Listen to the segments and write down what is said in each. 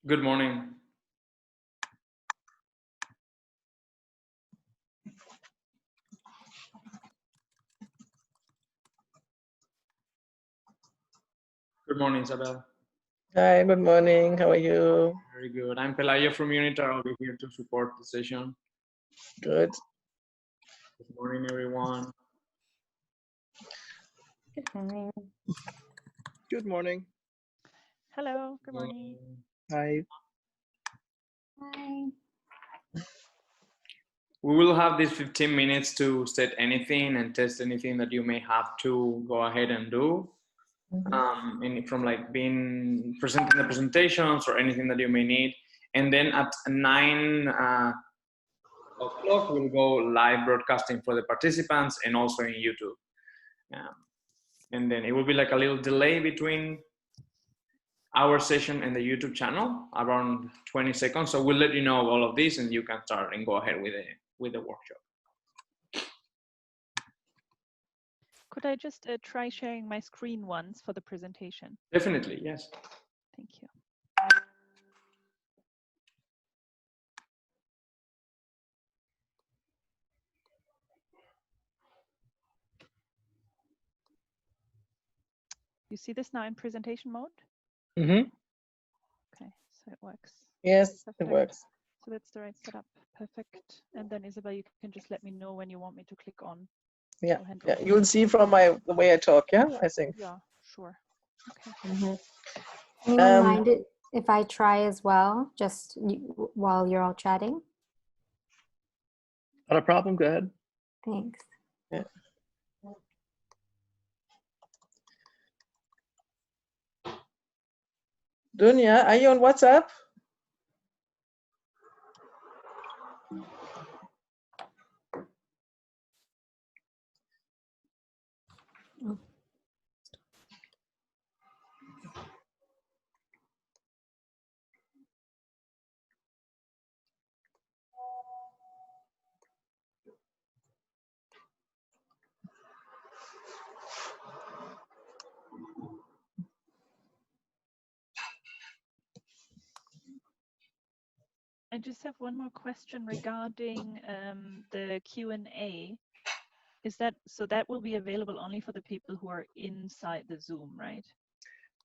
Good morning. Good morning, Isabel. Hi, good morning. How are you? Very good. I'm Pelayo from UNITAD. I'll be here to support the session. Good. Good morning, everyone. Good morning. Good morning. Hello, good morning. Hi. Hi. We will have these 15 minutes to set anything and test anything that you may have to go ahead and do. And from like being presenting the presentations or anything that you may need. And then at 9 o'clock, we'll go live broadcasting for the participants and also in YouTube. And then it will be like a little delay between our session and the YouTube channel, around 20 seconds. So we'll let you know all of this and you can start and go ahead with the workshop. Could I just try sharing my screen once for the presentation? Definitely, yes. Thank you. You see this now in presentation mode? Mm-hmm. Okay, so it works. Yes, Perfect. it works. So that's the right setup. Perfect. And then Isabel, you can just let me know when you want me to click on. Yeah, hand yeah. over. You'll see from the way I talk. Yeah, I think. Yeah, sure. Okay. Anyone mind it if I try as well, just while you're all chatting? Not a problem. Go ahead. Thanks. Yeah. Dunya, are you on WhatsApp? I just have one more question regarding the Q&A. Is that so? That will be available only for the people who are inside the Zoom, right?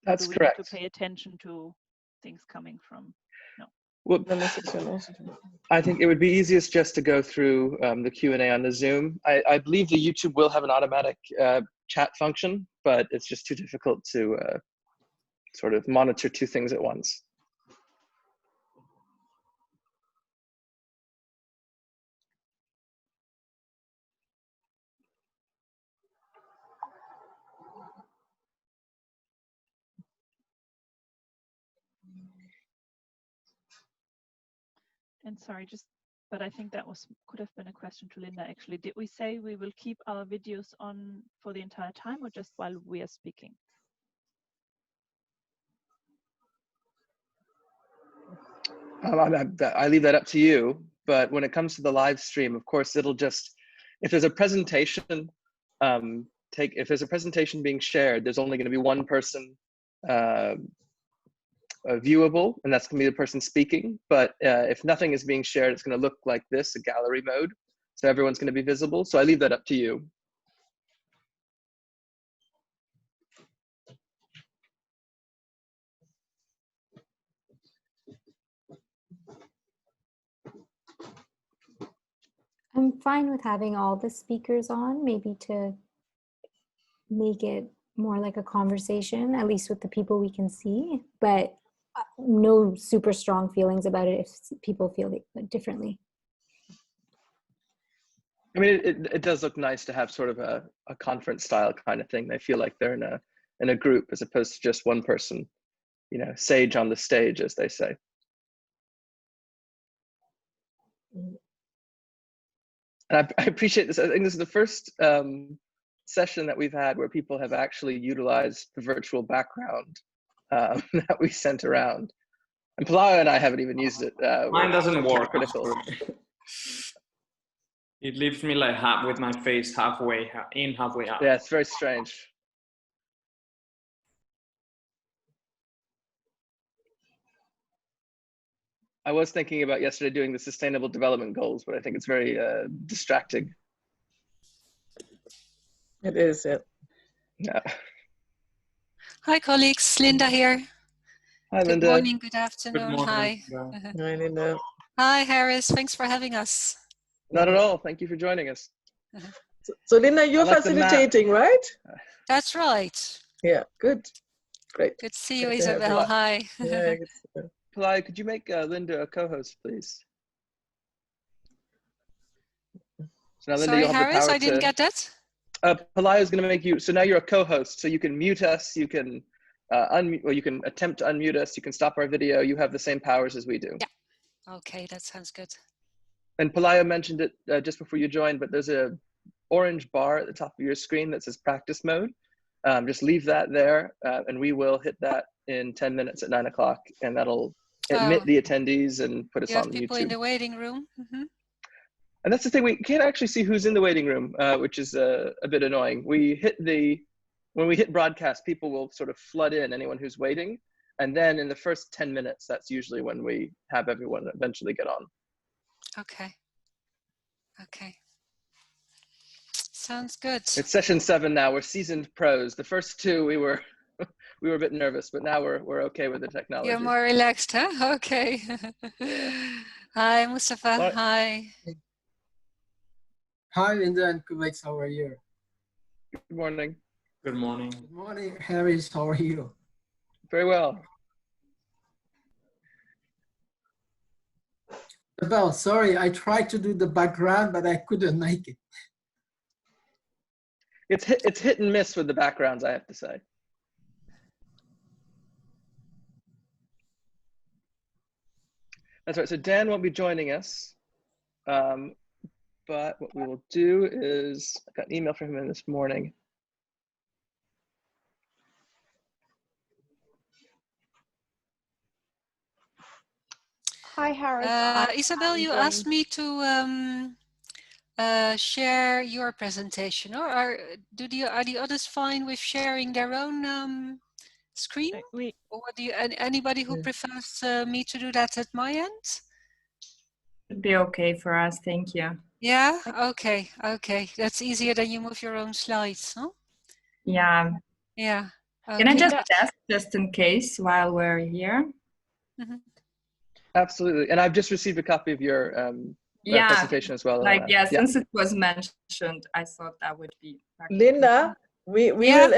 That's Do we correct. need to pay attention to things coming from? No. Well, I think it would be easiest just to go through the Q&A on the Zoom. I believe the YouTube will have an automatic chat function, but it's just too difficult to sort of monitor two things at once. And sorry, but I think that could have been a question to Linda actually. Did we say we will keep our videos on for the entire time or just while we are speaking? I leave that up to you, but when it comes to the live stream, of course, it'll just, if there's a presentation, if there's a presentation being shared, there's only going to be one person viewable, and that's going to be the person speaking. But if nothing is being shared, it's going to look like this, a gallery mode. So everyone's going to be visible. So I leave that up to you. I'm fine with having all the speakers on, maybe to make it more like a conversation, at least with the people we can see, but no super strong feelings about it if people feel it differently. I mean, it does look nice to have sort of a conference style kind of thing. They feel like they're in a group as opposed to just one person, you know, sage on the stage, as they say. And I appreciate this. I think this is the first session that we've had where people have actually utilized the virtual background that we sent around. And Pelayo and I haven't even used it. Mine doesn't work. Critical. It leaves me like with my face halfway in, halfway out. Yeah, it's very strange. I was thinking about yesterday doing the Sustainable Development Goals, but I think it's very distracting. It is, yeah. Yeah. Hi, colleagues. Linda here. Hi, Good Linda. morning, good Good afternoon. morning. Hi. I need to- Hi, Harris. Thanks for having us. Not at all. Thank you for joining us. So Linda, you're I like the map. facilitating, right? That's right. Yeah, good. Great. Good to see you, Good to have you. Isabel. Hi. Yeah, good. to- Palai, could you make Linda a co-host, please? So now, Linda, Sorry, you'll have Harris, the power I didn't to... get that. Palai is going to make you, so now you're a co-host, so you can mute us, you can unmute, or you can attempt to unmute us, you can stop our video, you have the same powers as we do. Yeah. Okay, that sounds good. And Palaya mentioned it just before you joined, but there's a orange bar at the top of your screen that says practice mode. Just leave that there, and we will hit that in 10 minutes at 9 o'clock, and that'll admit Oh, the attendeeds and put us you have on people in YouTube. the waiting room. And that's the thing, we can't actually see who's in the waiting room, which is a bit annoying. When we hit broadcast, people will sort of flood in, anyone who's waiting. And then in the first 10 minutes, that's usually when we have everyone eventually get on. Okay. Okay. Sounds good. It's session 7 now, we're seasoned pros. The first 2, we were a bit nervous, but now we're okay with the technology. You're more relaxed, huh? Okay. Hi, Mustafa. Right. Hi. Hi, Linda and Kuwait, how are you? Good morning. Good morning. Good morning, Harris, how are you? Very well. Isabel, sorry, I tried to do the background, but I couldn't make it. It's hit and miss with the backgrounds, I have to say. That's right, so Dan won't be joining us. But what we will do is, I got an email from him this morning. Hi, Harris. Isabel, you asked me to share your presentation, or are the others fine with sharing their own screen? Or what do you, anybody who prefers me to do that at my end? It'd be okay for us, thank you. Yeah, okay, okay. That's easier than you move your own slides, huh? Yeah. Yeah. Okay. Can I just test just in case while we're here? Absolutely, and I've just received a copy of your presentation as well. Like, since it was mentioned, I thought that would be practical. Linda, we will,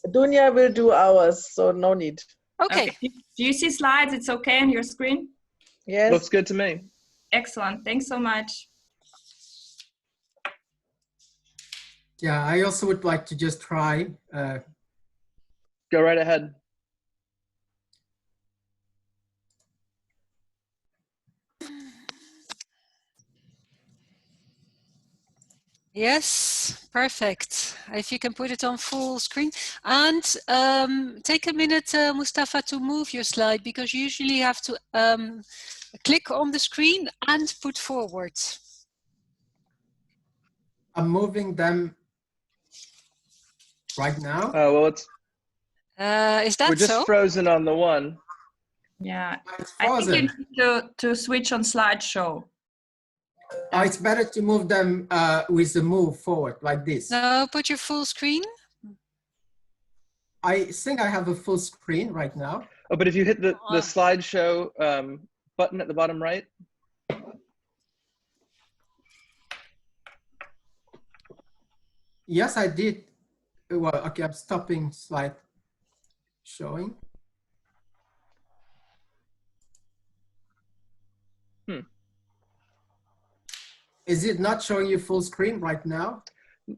Dunya will do ours, so no need. Okay. Do you see slides? It's okay on your screen? Yes. Looks good to me. Excellent, thanks so much. Yeah, I also would like to just try. Go right ahead. Yes, perfect. If you can put it on full screen. And take a minute, Mustafa, to move your slide, because you usually have to click on the screen and put forward. I'm moving them right now. Oh, well, is that so? We're just frozen on the one. Yeah, It's I think frozen. you need to switch on slideshow. It's better to move them with the move forward like this. No, put your full screen. I think I have a full screen right now. Oh, but if you hit the slideshow button at the bottom right. Yes, I did. Well, okay, I'm stopping slide showing. Is it not showing you full screen right now?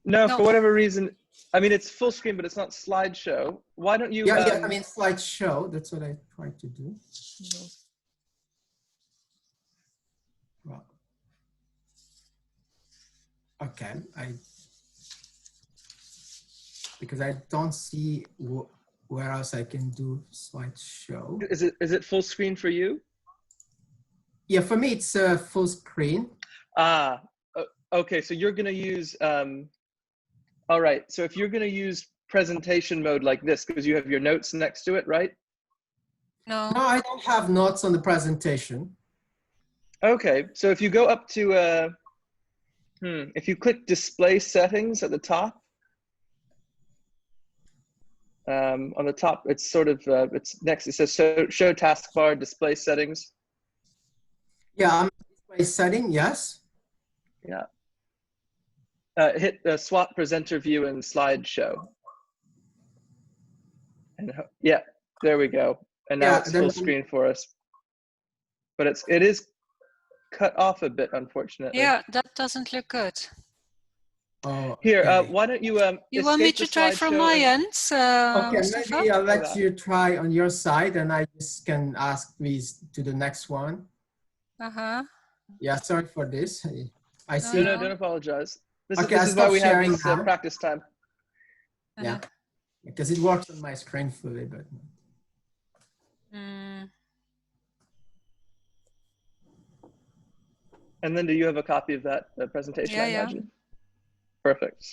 No, for whatever reason. I mean, it's full screen, but it's not slideshow. Why don't you? Yeah, I mean slideshow. That's what I tried to do. Well, okay, because I don't see where else I can do slideshow. Is it full screen for you? Yeah, for me it's full screen. Ah, okay. So you're gonna use. All right. So if you're gonna use presentation mode like this, because you have your notes next to it, right? No. No, I don't have notes on the presentation. Okay, so if you go up to, if you click display settings at the top, on the top, it's sort of, it's next, it says show taskbar, display settings. Yeah, display setting, yes. Yeah. Hit the swap presenter view and slideshow. And yeah, there we go. And now it's full screen for us. But it is cut off a bit, unfortunately. Yeah, that doesn't look good. Oh, here, okay. why don't you you want me to try from my end? Okay, Mustafa? maybe I'll let you try on your side, and I just can ask these to the next one. Yeah, sorry for this. I see. No, don't apologize. This Okay, is why we have this practice time. Yeah, because it works on my screen fully, but. And then do you have a copy of that presentation, I imagine? Perfect.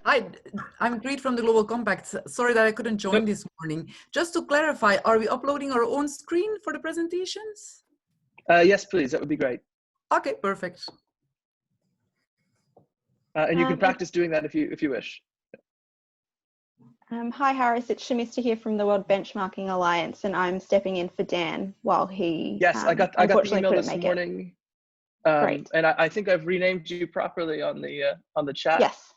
Hi, I'm Greet from the Global Compact. Sorry that I couldn't join this morning. Just to clarify, are we uploading our own screen for the presentations? Yes, please. That would be great. Okay, perfect. And you can practice doing that if you wish. Hi, Harris. It's Shamista here from the World Benchmarking Alliance, and I'm stepping in for Dan while he. Yes, I got the email this morning, Great. and I think I've renamed you properly on the chat. Yes.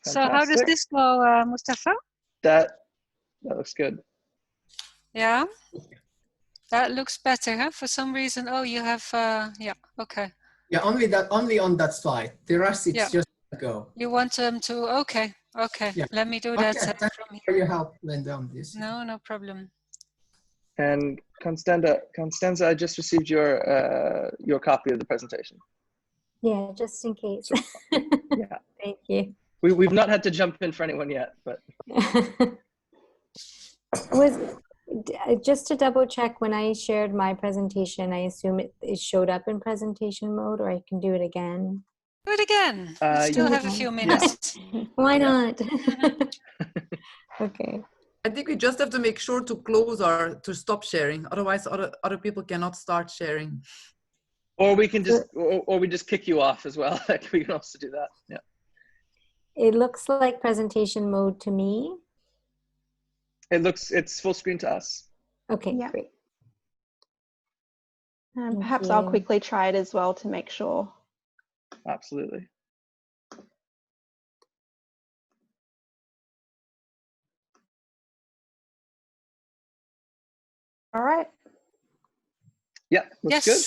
So how does this go, Mustafa? That looks good. Yeah, that looks better, huh? For some reason, oh, you have yeah, okay. Yeah, only on that slide. The rest it's just go. You want them to okay. Yeah. Let me do that. Thanks for your help, Linda, on this. No problem. And Constanza, I just received your copy of the presentation. Yeah, just in case. Yeah. Thank you. We've not had to jump in for anyone yet, but. Just to double check, when I shared my presentation, I assume it showed up in presentation mode, or I can do it again. Do it again. We still have a few minutes. Yeah. Why not? Okay. I think we just have to make sure to stop sharing. Otherwise, other people cannot start sharing. Or we can just, or we just kick you off as well. Like we can also do that. Yeah. It looks like presentation mode to me. It's full screen to us. Okay, great. Perhaps I'll quickly try it as well to make sure. Absolutely. All right. Yeah, looks good.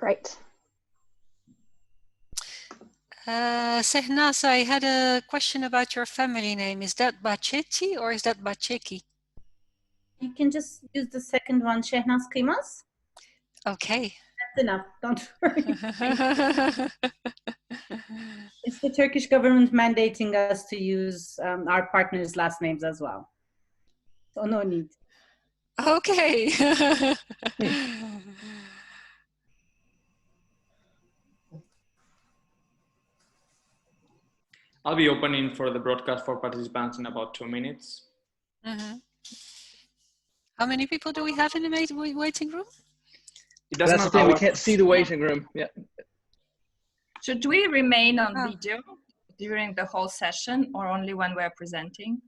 Great. Sehnaz, I had a question about your family name. Is that Bachetti or is that Bacheki? You can just use the second one, Shehnaz Kıymaz. Okay. That's enough, don't worry. It's the Turkish government mandating us to use our partners' last names as well. So no need. Okay. I'll be opening for the broadcast for participants in about 2 minutes. How many people do we have in the waiting room? That's the thing, we can't see the waiting room. Yeah. Should we remain on video during the whole session or only when we're presenting?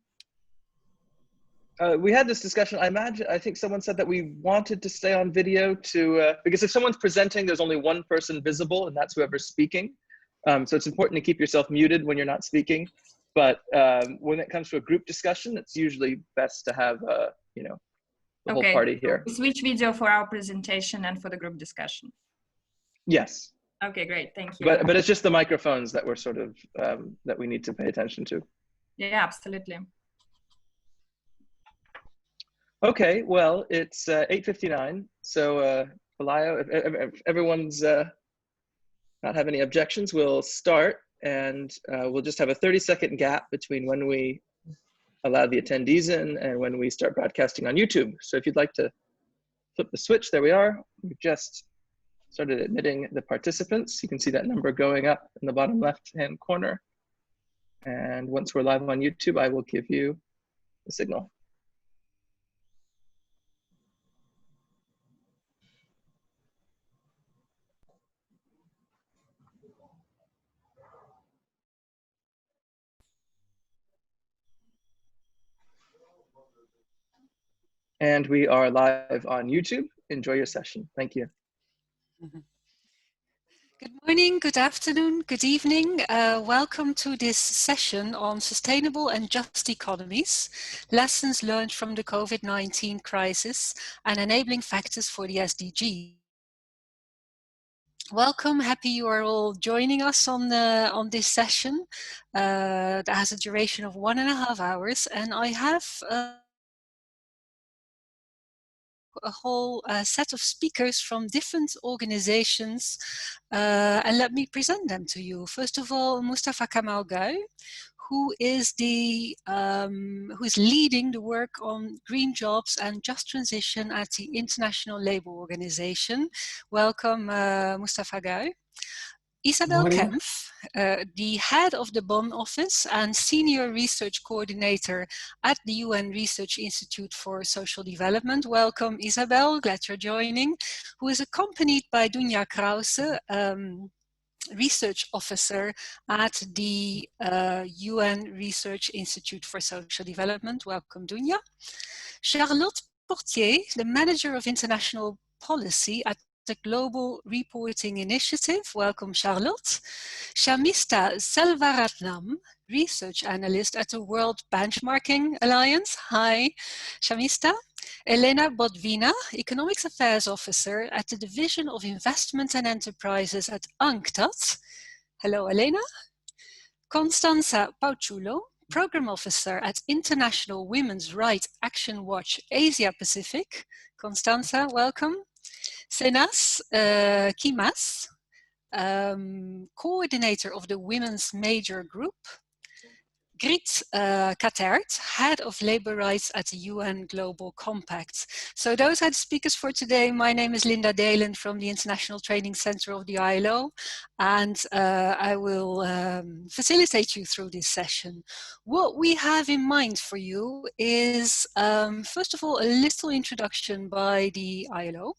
We had this discussion. I think someone said that we wanted to stay on video because if someone's presenting, there's only one person visible, and that's whoever's speaking. So it's important to keep yourself muted when you're not speaking. But when it comes to a group discussion, it's usually best to have, the whole party here. We switch video for our presentation and for the group discussion. Yes. Okay, great. Thank you. But it's just the microphones that we're sort of, that we need to pay attention to. Yeah, absolutely. Okay, well, it's 8:59. So, Balayo, if everyone's not have any objections, we'll start, and we'll just have a 30-second gap between when we allow the attendees in and when we start broadcasting on YouTube. So if you'd like to flip the switch, there we are. We've just started admitting the participants. You can see that number going up in the bottom left-hand corner. And once we're live on YouTube, I will give you the signal. And we are live on YouTube. Enjoy your session. Thank you. Good morning, good afternoon, good evening. Welcome to this session on sustainable and just economies, lessons learned from the COVID-19 crisis and enabling factors for the SDGs. Welcome, happy you are all joining us on this session that has a duration of 1.5 hours, and I have a whole set of speakers from different organizations, and let me present them to you. First of all, Mustafa Kamal Gui, who is leading the work on green jobs and just transition at the International Labour Organization. Welcome, Mustafa Gui. Isabel Kempf, the head of the Bonn office and senior research coordinator at the UN Research Institute for Social Development. Welcome, Isabel, glad you're joining, who is accompanied by Dunja Krause, research officer at the UN Research Institute for Social Development. Welcome, Dunja. Charlotte Portier, the manager of international policy at the Global Reporting Initiative. Welcome, Charlotte. Shamista Selvaratnam, research analyst at the World Benchmarking Alliance. Hi, Shamista. Elena Bodvina, economics affairs officer at the Division of Investment and Enterprises at UNCTAD. Hello, Elena. Constanza Pauciulo, program officer at International Women's Rights Action Watch Asia Pacific. Constanza, welcome. Senas Kimas, coordinator of the Women's Major Group. Grit Katert, head of labor rights at the UN Global Compact. So those are the speakers for today. My name is Linda Dalen from the International Training Center of the ILO, and I will facilitate you through this session. What we have in mind for you is, first of all, a little introduction by the ILO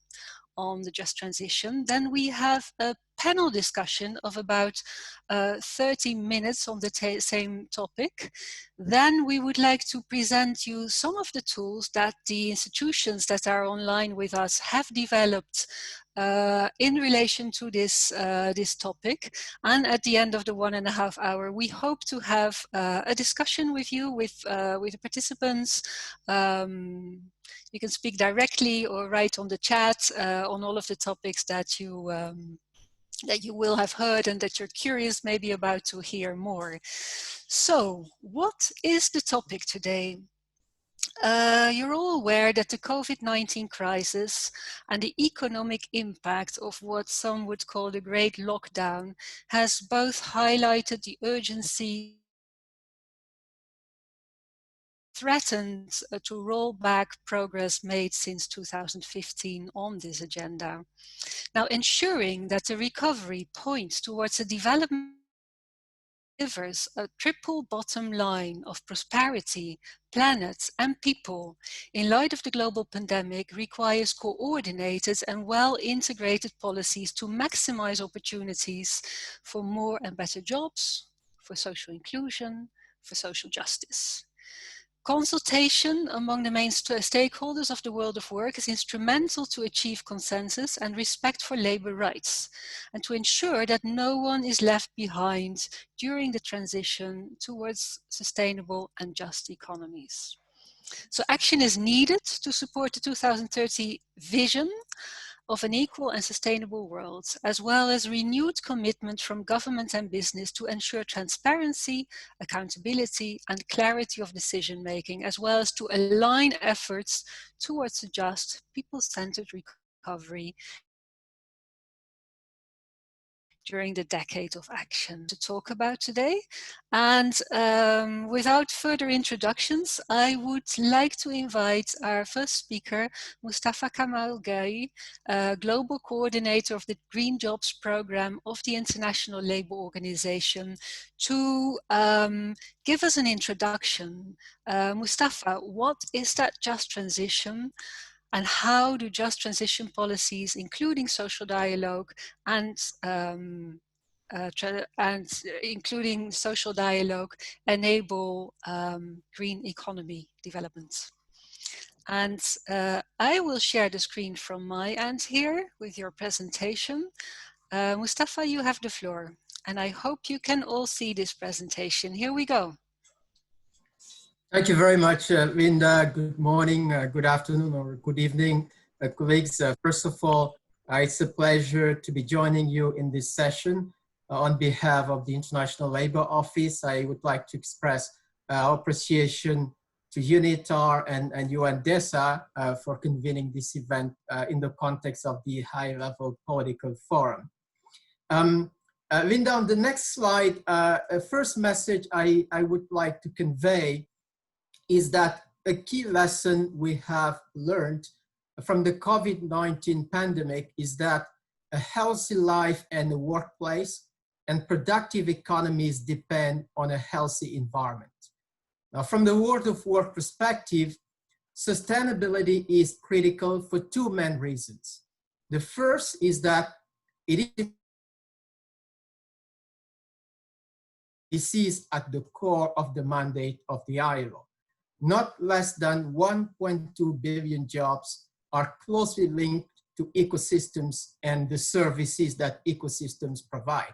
on the just transition. Then we have a panel discussion of about 30 minutes on the same topic. Then we would like to present you some of the tools that the institutions that are online with us have developed in relation to this, this topic. And at the end of the 1.5 hour, we hope to have a discussion with you, with the participants. You can speak directly or write on the chat on all of the topics that you will have heard and that you're curious maybe about to hear more. So, what is the topic today? You're all aware that the COVID-19 crisis and the economic impact of what some would call the Great Lockdown has both highlighted the urgency threatened to roll back progress made since 2015 on this agenda. Now, ensuring that the recovery points towards a development delivers a triple bottom line of prosperity, planet and people in light of the global pandemic requires coordinated and well-integrated policies to maximize opportunities for more and better jobs, for social inclusion, for social justice. Consultation among the main stakeholders of the world of work is instrumental to achieve consensus and respect for labor rights, and to ensure that no one is left behind during the transition towards sustainable and just economies. So action is needed to support the 2030 vision of an equal and sustainable world, as well as renewed commitment from government and business to ensure transparency, accountability, and clarity of decision-making, as well as to align efforts towards a just, people-centered recovery during the decade of action to talk about today. And without further introductions, I would like to invite our first speaker, Mustafa Kamal Gui, Global Coordinator of the Green Jobs Program of the International Labour Organization, to give us an introduction. Mustafa, what is that just transition? And how do just transition policies, including social dialogue and including social dialogue, enable green economy development? And I will share the screen from my end here with your presentation. Mustafa, you have the floor. And I hope you can all see this presentation. Here we go. Thank you very much, Linda. Good morning, good afternoon, or good evening, colleagues. First of all, it's a pleasure to be joining you in this session. On behalf of the International Labour Office, I would like to express our appreciation to UNITAR and UNDESA for convening this event in the context of the high-level political forum. Linda, on the next slide, first message I would like to convey is that a key lesson we have learned from the COVID-19 pandemic is that a healthy life and a workplace and productive economies depend on a healthy environment. Now, from the world of work perspective, sustainability is critical for two main reasons. The first is that this is at the core of the mandate of the ILO. Not less than 1.2 billion jobs are closely linked to ecosystems and the services that ecosystems provide.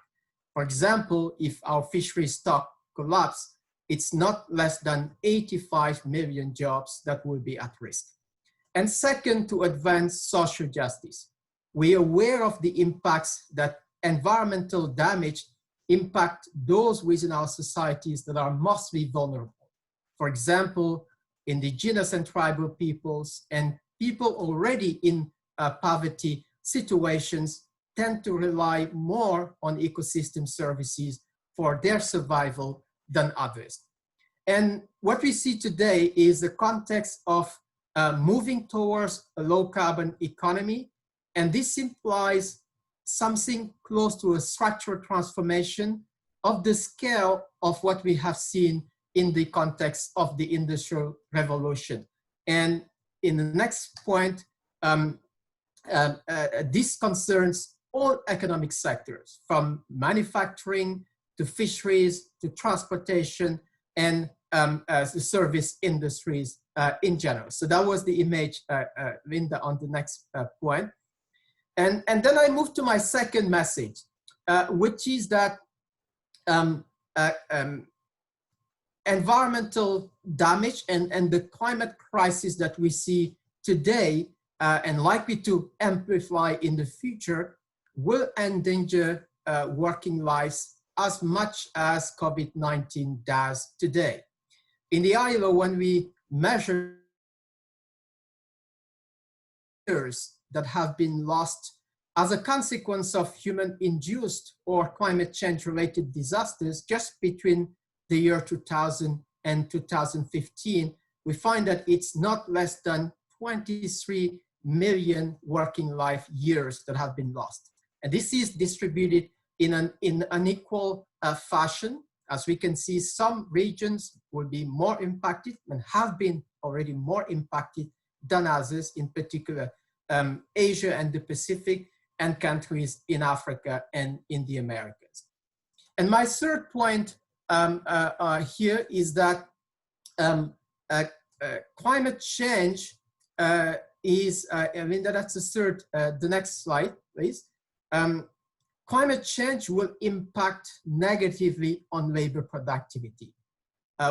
For example, if our fishery stock collapses, it's not less than 85 million jobs that will be at risk. And second, to advance social justice. We are aware of the impacts that environmental damage impact those within our societies that are mostly vulnerable. For example, indigenous and tribal peoples and people already in poverty situations tend to rely more on ecosystem services for their survival than others. And what we see today is the context of moving towards a low carbon economy. And this implies something close to a structural transformation of the scale of what we have seen in the context of the Industrial Revolution. And in the next point, this concerns all economic sectors, from manufacturing to fisheries to transportation and the service industries in general. So that was the image, Linda, on the next point. And then I move to my second message, which is that environmental damage and the climate crisis that we see today and likely to amplify in the future will endanger working lives as much as COVID-19 does today. In the ILO, when we measure years that have been lost as a consequence of human-induced or climate change-related disasters just between the year 2000 and 2015, we find that it's not less than 23 million working life years that have been lost. And this is distributed in an unequal fashion. As we can see, some regions will be more impacted and have been already more impacted than others, in particular Asia and the Pacific, and countries in Africa and in the Americas. And my third point here is that climate change is, Linda, that's the third, the next slide, please. Climate change will impact negatively on labor productivity.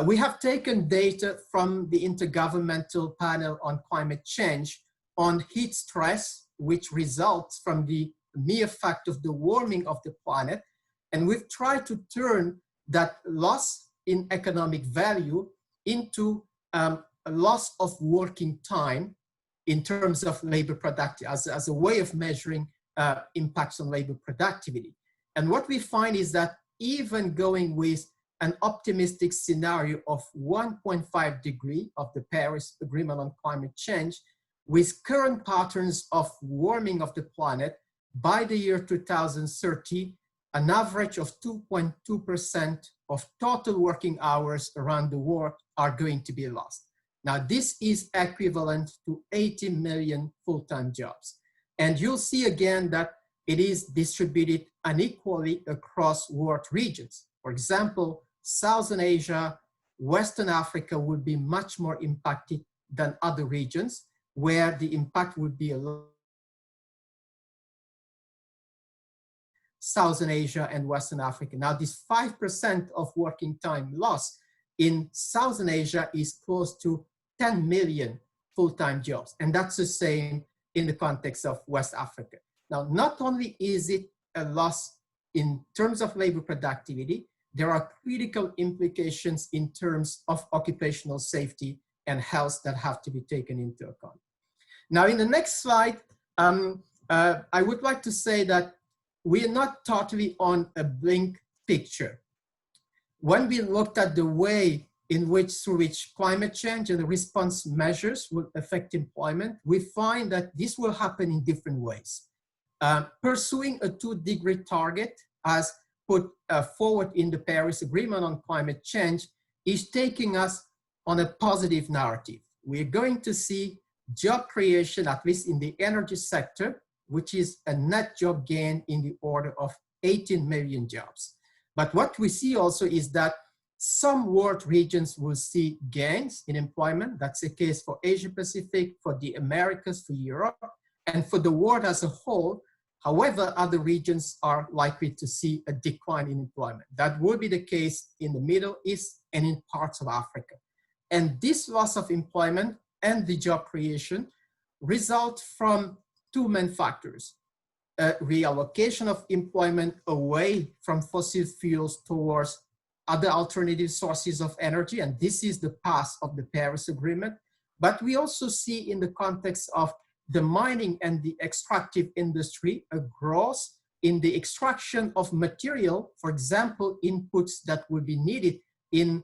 We have taken data from the Intergovernmental Panel on Climate Change on heat stress, which results from the mere fact of the warming of the planet. And we've tried to turn that loss in economic value into a loss of working time in terms of labor productivity, as a way of measuring impacts on labor productivity. And what we find is that even going with an optimistic scenario of 1.5 degree of the Paris Agreement on Climate Change, with current patterns of warming of the planet, by the year 2030, an average of 2.2% of total working hours around the world are going to be lost. Now, this is equivalent to 80 million full-time jobs. And you'll see again that it is distributed unequally across world regions. For example, Southern Asia, Western Africa will be much more impacted than other regions where the impact would be a lot. Southern Asia and Western Africa. Now, this 5% of working time loss in Southern Asia is close to 10 million full-time jobs. And that's the same in the context of West Africa. Now, not only is it a loss in terms of labor productivity, there are critical implications in terms of occupational safety and health that have to be taken into account. Now, in the next slide, I would like to say that we are not totally on a blank picture. When we looked at the way in which, through which climate change and the response measures will affect employment, we find that this will happen in different ways. Pursuing a 2-degree target, as put forward in the Paris Agreement on climate change, is taking us on a positive narrative. We're going to see job creation, at least in the energy sector, which is a net job gain in the order of 18 million jobs. But what we see also is that some world regions will see gains in employment. That's the case for Asia Pacific, for the Americas, for Europe, and for the world as a whole. However, other regions are likely to see a decline in employment. That will be the case in the Middle East and in parts of Africa. And this loss of employment and the job creation result from 2 main factors: a reallocation of employment away from fossil fuels towards other alternative sources of energy, and this is the path of the Paris Agreement. But we also see in the context of the mining and the extractive industry a growth in the extraction of material, for example, inputs that will be needed in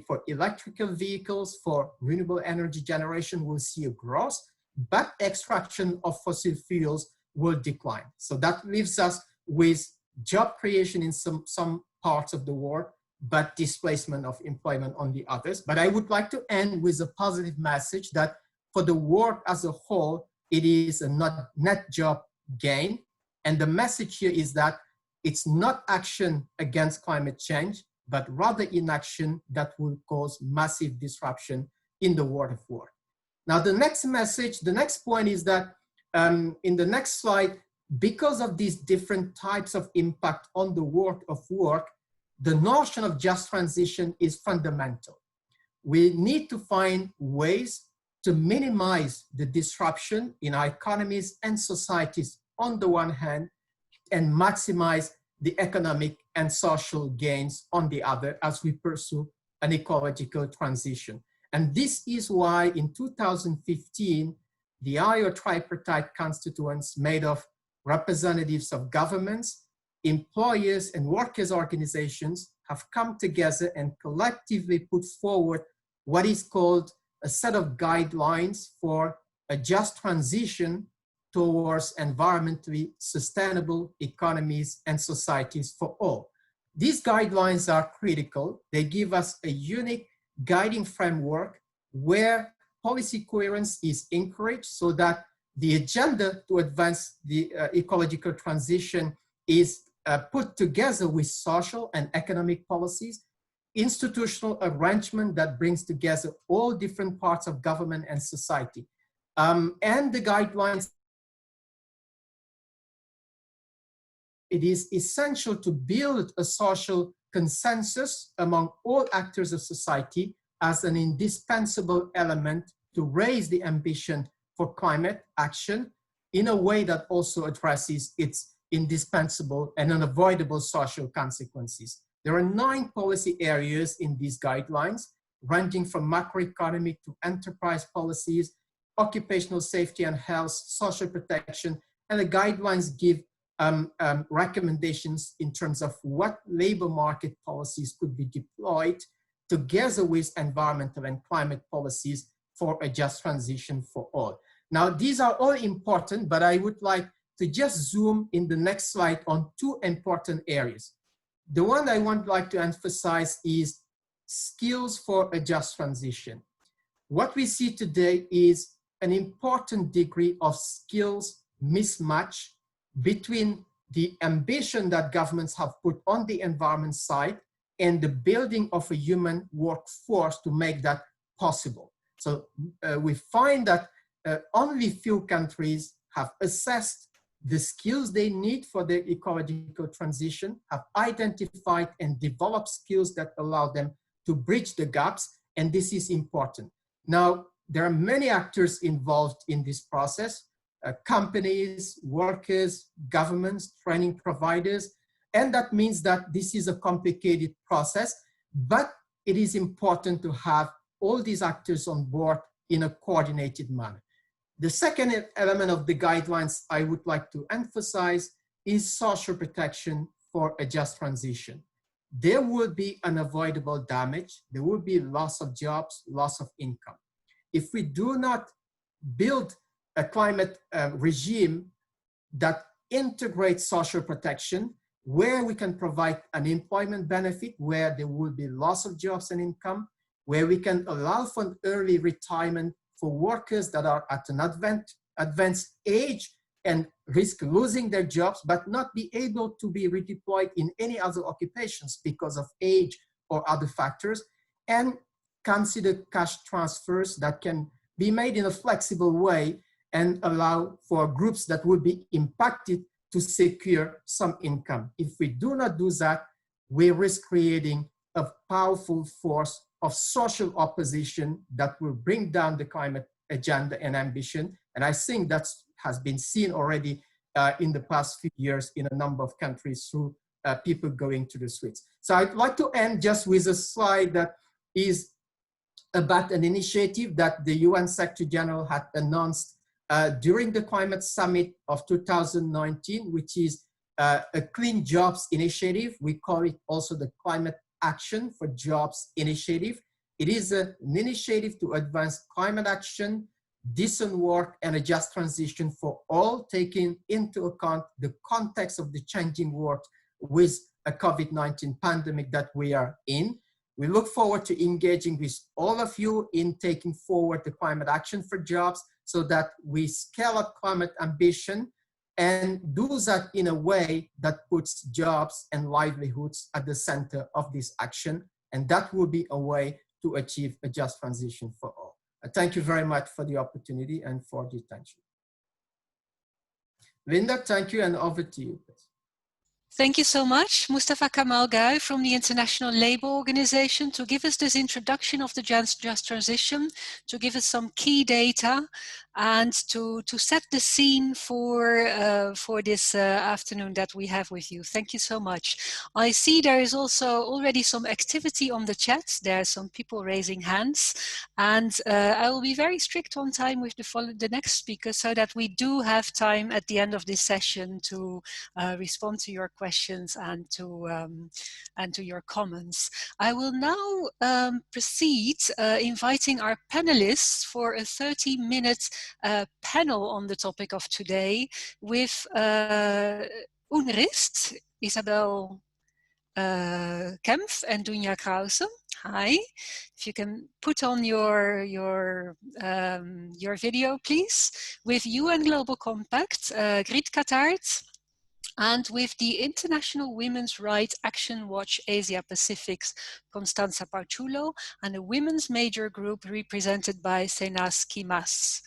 for electrical vehicles, for renewable energy generation will see a growth, but extraction of fossil fuels will decline. So that leaves us with job creation in some parts of the world, but displacement of employment on the others. But I would like to end with a positive message that for the world as a whole, it is a net job gain. And the message here is that it's not action against climate change, but rather inaction that will cause massive disruption in the world of work. Now, the next message, the next point is that in the next slide, because of these different types of impact on the world of work, the notion of just transition is fundamental. We need to find ways to minimize the disruption in our economies and societies on the one hand, and maximize the economic and social gains on the other as we pursue an ecological transition. And this is why in 2015, the IWRAW tripartite constituents made of representatives of governments, employers, and workers' organizations have come together and collectively put forward what is called a set of guidelines for a just transition towards environmentally sustainable economies and societies for all. These guidelines are critical. They give us a unique guiding framework where policy coherence is encouraged so that the agenda to advance the ecological transition is put together with social and economic policies, institutional arrangement that brings together all different parts of government and society. And the guidelines, it is essential to build a social consensus among all actors of society as an indispensable element to raise the ambition for climate action in a way that also addresses its indispensable and unavoidable social consequences. There are 9 policy areas in these guidelines, ranging from macroeconomic to enterprise policies, occupational safety and health, social protection, and the guidelines give recommendations in terms of what labor market policies could be deployed together with environmental and climate policies for a just transition for all. Now, these are all important, but I would like to just zoom in the next slide on 2 important areas. The one I would like to emphasize is skills for a just transition. What we see today is an important degree of skills mismatch between the ambition that governments have put on the environment side and the building of a human workforce to make that possible. So we find that only few countries have assessed the skills they need for their ecological transition, have identified and developed skills that allow them to bridge the gaps, and this is important. Now, there are many actors involved in this process, companies, workers, governments, training providers, and that means that this is a complicated process, but it is important to have all these actors on board in a coordinated manner. The second element of the guidelines I would like to emphasize is social protection for a just transition. There will be unavoidable damage. There will be loss of jobs, loss of income. If we do not build a climate regime that integrates social protection, where we can provide an employment benefit, where there will be loss of jobs and income, where we can allow for an early retirement for workers that are at an advanced age and risk losing their jobs, but not be able to be redeployed in any other occupations because of age or other factors, and consider cash transfers that can be made in a flexible way and allow for groups that would be impacted to secure some income. If we do not do that, we risk creating a powerful force of social opposition that will bring down the climate agenda and ambition. And I think that has been seen already in the past few years in a number of countries through people going to the streets. So I'd like to end just with a slide that is about an initiative that the UN Secretary General had announced during the Climate Summit of 2019, which is a Clean Jobs Initiative. We call it also the Climate Action for Jobs Initiative. It is an initiative to advance climate action, decent work, and a just transition for all, taking into account the context of the changing world with a COVID-19 pandemic that we are in. We look forward to engaging with all of you in taking forward the climate action for jobs so that we scale up climate ambition and do that in a way that puts jobs and livelihoods at the center of this action. And that will be a way to achieve a just transition for all. Thank you very much for the opportunity and for the attention. Linda, thank you, and over to you, please. Thank you so much, Mustafa Kamal Guy from the International Labour Organization, to give us this introduction of the just transition, to give us some key data, and to set the scene for this afternoon that we have with you. Thank you so much. I see there is also already some activity on the chat. There are some people raising hands, and I will be very strict on time with the next speaker so that we do have time at the end of this session to respond to your questions and to your comments. I will now proceed inviting our panelists for a 30-minute panel on the topic of today with UNRISD, Isabel Kempf and Dunja Krause. Hi, if you can put on your video, please, with UN Global Compact, Griet Kattaert, and with the International Women's Rights Action Watch Asia Pacific's Constanza Parchulo, and a women's major group represented by Senas Kimas.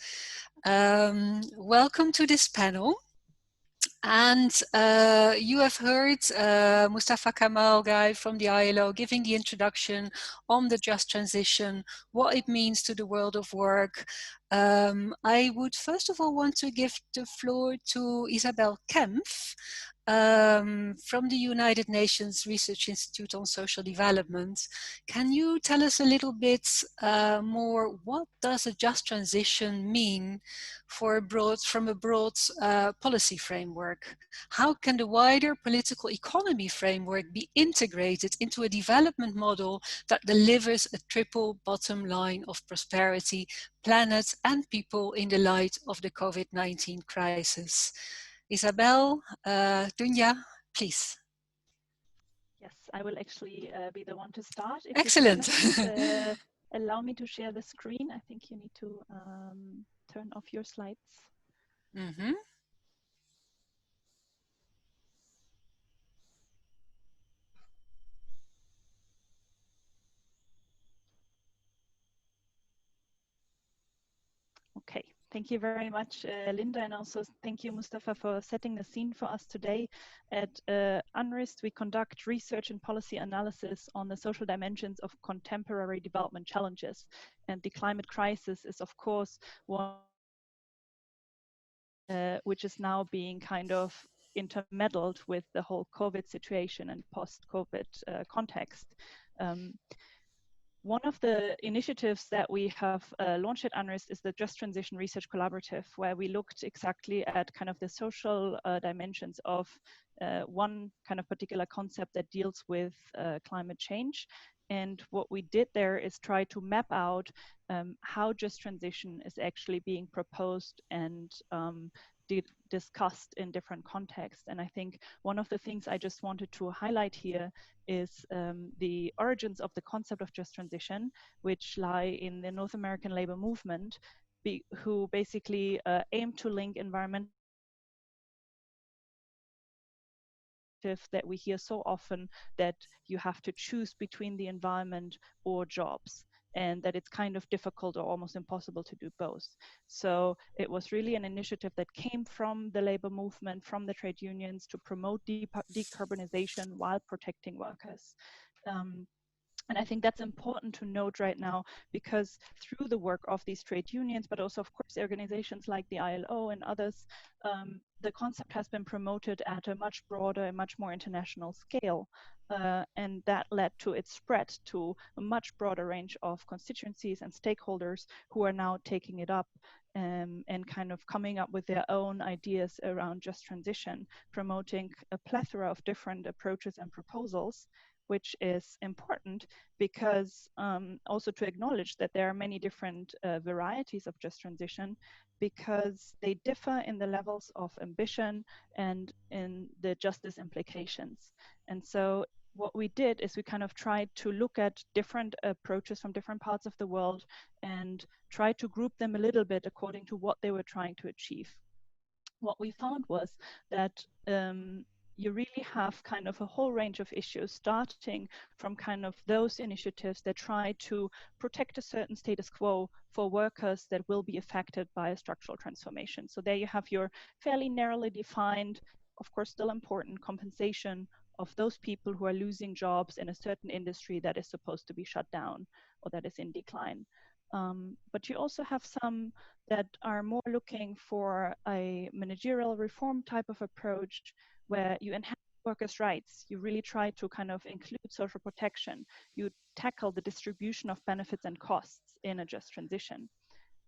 Welcome to this panel. And you have heard Mustafa Kamal Guy from the ILO giving the introduction on the just transition, what it means to the world of work. I would first of all want to give the floor to Isabel Kempf from the United Nations Research Institute on Social Development. Can you tell us a little bit more, what does a just transition mean from a broad policy framework? How can the wider political economy framework be integrated into a development model that delivers a triple bottom line of prosperity, planet and people in the light of the COVID-19 crisis? Isabel, Dunja, please. Yes, I will actually be the one to start. If Excellent. Allow me to share the screen. I think you need to turn off your slides. Mm-hmm. Okay, thank you very much, Linda, and also thank you, Mustafa, for setting the scene for us today. At UNRISD, we conduct research and policy analysis on the social dimensions of contemporary development challenges, and the climate crisis is, of course, one which is now being kind of intermeddled with the whole COVID situation and post-COVID context. One of the initiatives that we have launched at UNRISD is the Just Transition Research Collaborative, where we looked exactly at kind of the social dimensions of one kind of particular concept that deals with climate change. And what we did there is try to map out how just transition is actually being proposed and discussed in different contexts. And I think one of the things I just wanted to highlight here is the origins of the concept of just transition, which lie in the North American labor movement, who basically aim to link environmental that we hear so often, that you have to choose between the environment or jobs, and that it's kind of difficult or almost impossible to do both. So it was really an initiative that came from the labor movement, from the trade unions, to promote decarbonization while protecting workers. And I think that's important to note right now, because through the work of these trade unions, but also, of course, organizations like the ILO and others, the concept has been promoted at a much broader and much more international scale. And that led to its spread to a much broader range of constituencies and stakeholders who are now taking it up and kind of coming up with their own ideas around just transition, promoting a plethora of different approaches and proposals, which is important because also to acknowledge that there are many different varieties of just transition, because they differ in the levels of ambition and in the justice implications. And so what we did is we kind of tried to look at different approaches from different parts of the world and try to group them a little bit according to what they were trying to achieve. What we found was that you really have kind of a whole range of issues, starting from kind of those initiatives that try to protect a certain status quo for workers that will be affected by a structural transformation. So there you have your fairly narrowly defined, of course still important, compensation of those people who are losing jobs in a certain industry that is supposed to be shut down or that is in decline. But you also have some that are more looking for a managerial reform type of approach, where you enhance workers' rights. You really try to kind of include social protection. You tackle the distribution of benefits and costs in a just transition.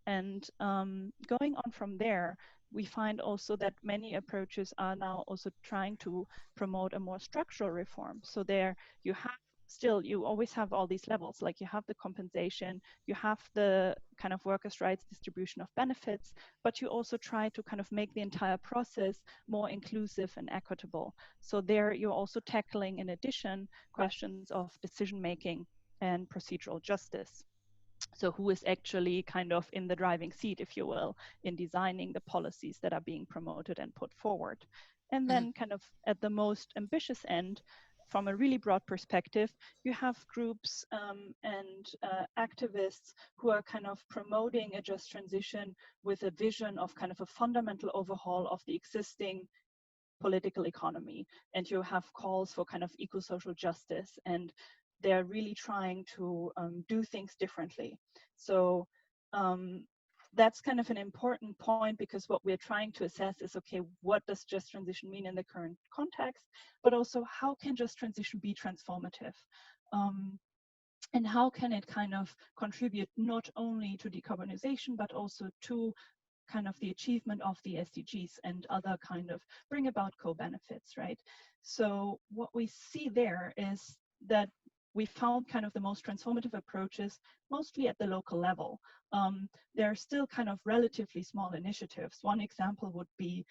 And going on from there, we find also that many approaches are now also trying to promote a more structural reform. So there you have still, you always have all these levels, like you have the compensation, you have the kind of workers' rights, distribution of benefits, but you also try to kind of make the entire process more inclusive and equitable. So there you're also tackling, in addition, questions of decision-making and procedural justice. So who is actually kind of in the driving seat, if you will, in designing the policies that are being promoted and put forward. And then kind of at the most ambitious end, from a really broad perspective, you have groups and activists who are kind of promoting a just transition with a vision of kind of a fundamental overhaul of the existing political economy. And you have calls for kind of eco-social justice, and they're really trying to do things differently. So that's kind of an important point, because what we're trying to assess is, okay, what does just transition mean in the current context, but also how can just transition be transformative? And how can it kind of contribute not only to decarbonization, but also to kind of the achievement of the SDGs and other kind of bring about co-benefits, right? So what we see there is that we found kind of the most transformative approaches mostly at the local level. There are still kind of relatively small initiatives. One example would be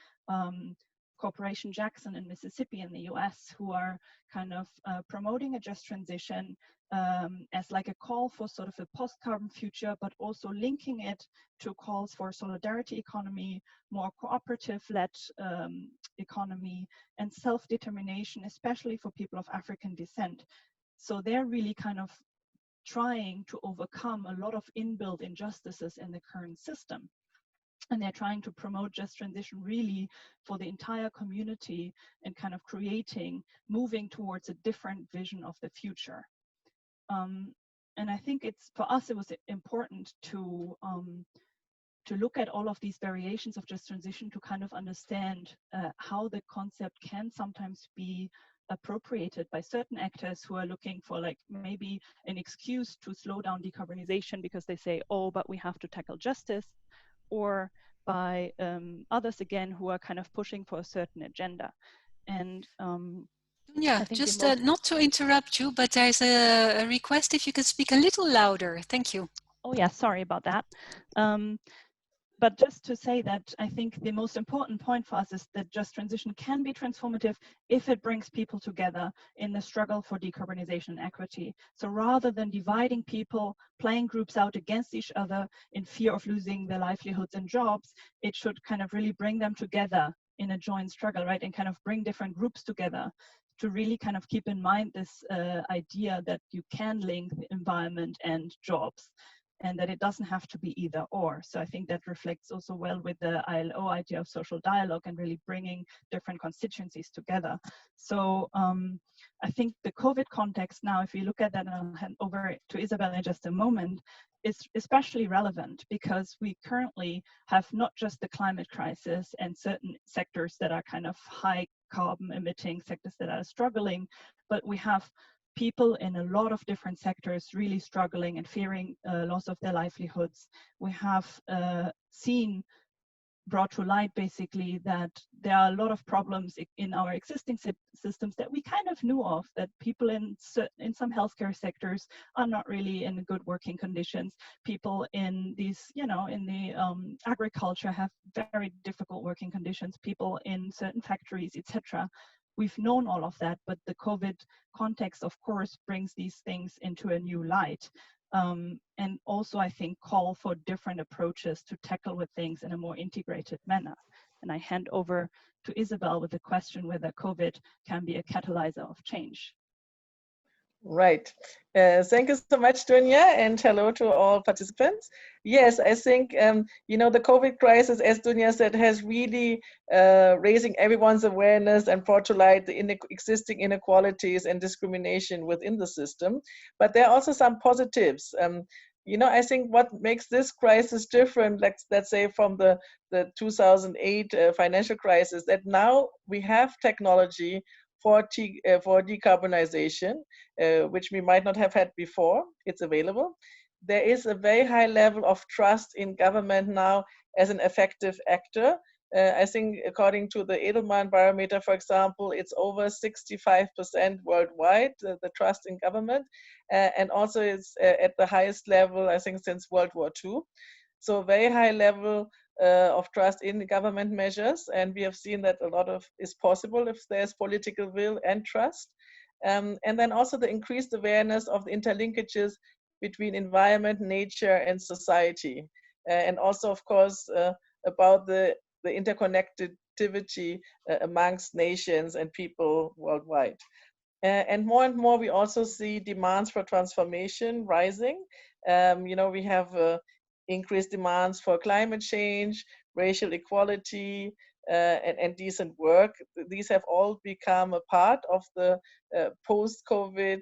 Corporation Jackson in Mississippi in the US, who are kind of promoting a just transition as like a call for sort of a post-carbon future, but also linking it to calls for solidarity economy, more cooperative-led economy, and self-determination, especially for people of African descent. So they're really kind of trying to overcome a lot of inbuilt injustices in the current system. And they're trying to promote just transition really for the entire community and kind of moving towards a different vision of the future. And I think for us, it was important to look at all of these variations of just transition to kind of understand how the concept can sometimes be appropriated by certain actors who are looking for like maybe an excuse to slow down decarbonization because they say, oh, but we have to tackle justice, or by others again who are kind of pushing for a certain agenda. And yeah, just not to interrupt you, but there's a request if you could speak a little louder. Thank you. Oh yeah, sorry about that. But just to say that I think the most important point for us is that just transition can be transformative if it brings people together in the struggle for decarbonization and equity. So rather than dividing people, playing groups out against each other in fear of losing their livelihoods and jobs, it should kind of really bring them together in a joint struggle, right? And kind of bring different groups together to really kind of keep in mind this idea that you can link the environment and jobs, and that it doesn't have to be either or. So I think that reflects also well with the ILO idea of social dialogue and really bringing different constituencies together. So I think the COVID context now, if you look at that, and I'll hand over to Isabel in just a moment, is especially relevant because we currently have not just the climate crisis and certain sectors that are kind of high carbon emitting sectors that are struggling, but we have people in a lot of different sectors really struggling and fearing loss of their livelihoods. We have seen brought to light basically that there are a lot of problems in our existing systems that we kind of knew of, that people in some healthcare sectors are not really in good working conditions. People in these, in the agriculture have very difficult working conditions, people in certain factories, etc. We've known all of that, but the COVID context, of course, brings these things into a new light. And also, I think, call for different approaches to tackle with things in a more integrated manner. And I hand over to Isabel with the question whether COVID can be a catalyzer of change. Right. Thank you so much, Dunya, and hello to all participants. Yes, I think, the COVID crisis, as Dunya said, has really raising everyone's awareness and brought to light the existing inequalities and discrimination within the system. But there are also some positives. I think what makes this crisis different, let's say from the 2008 financial crisis, that now we have technology for decarbonization, which we might not have had before. It's available. There is a very high level of trust in government now as an effective actor. I think according to the Edelman barometer, for example, it's over 65% worldwide, the trust in government. And also it's at the highest level, I think, since World War II. So very high level of trust in the government measures, and we have seen that a lot of is possible if there's political will and trust. And then also the increased awareness of the interlinkages between environment, nature, and society. And also, of course, about the interconnectivity amongst nations and people worldwide. And more, we also see demands for transformation rising. We have increased demands for climate change, racial equality, and decent work. These have all become a part of the post-COVID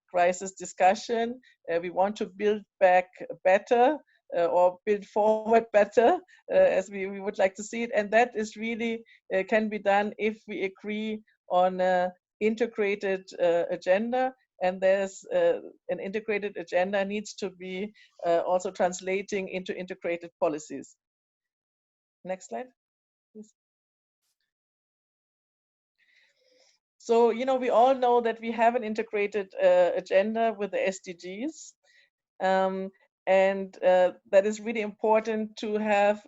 crisis discussion. We want to build back better or build forward better, as we would like to see it. And that is really can be done if we agree on an integrated agenda. And there's an integrated agenda needs to be also translating into integrated policies. Next slide, please. So, we all know that we have an integrated agenda with the SDGs. And that is really important to have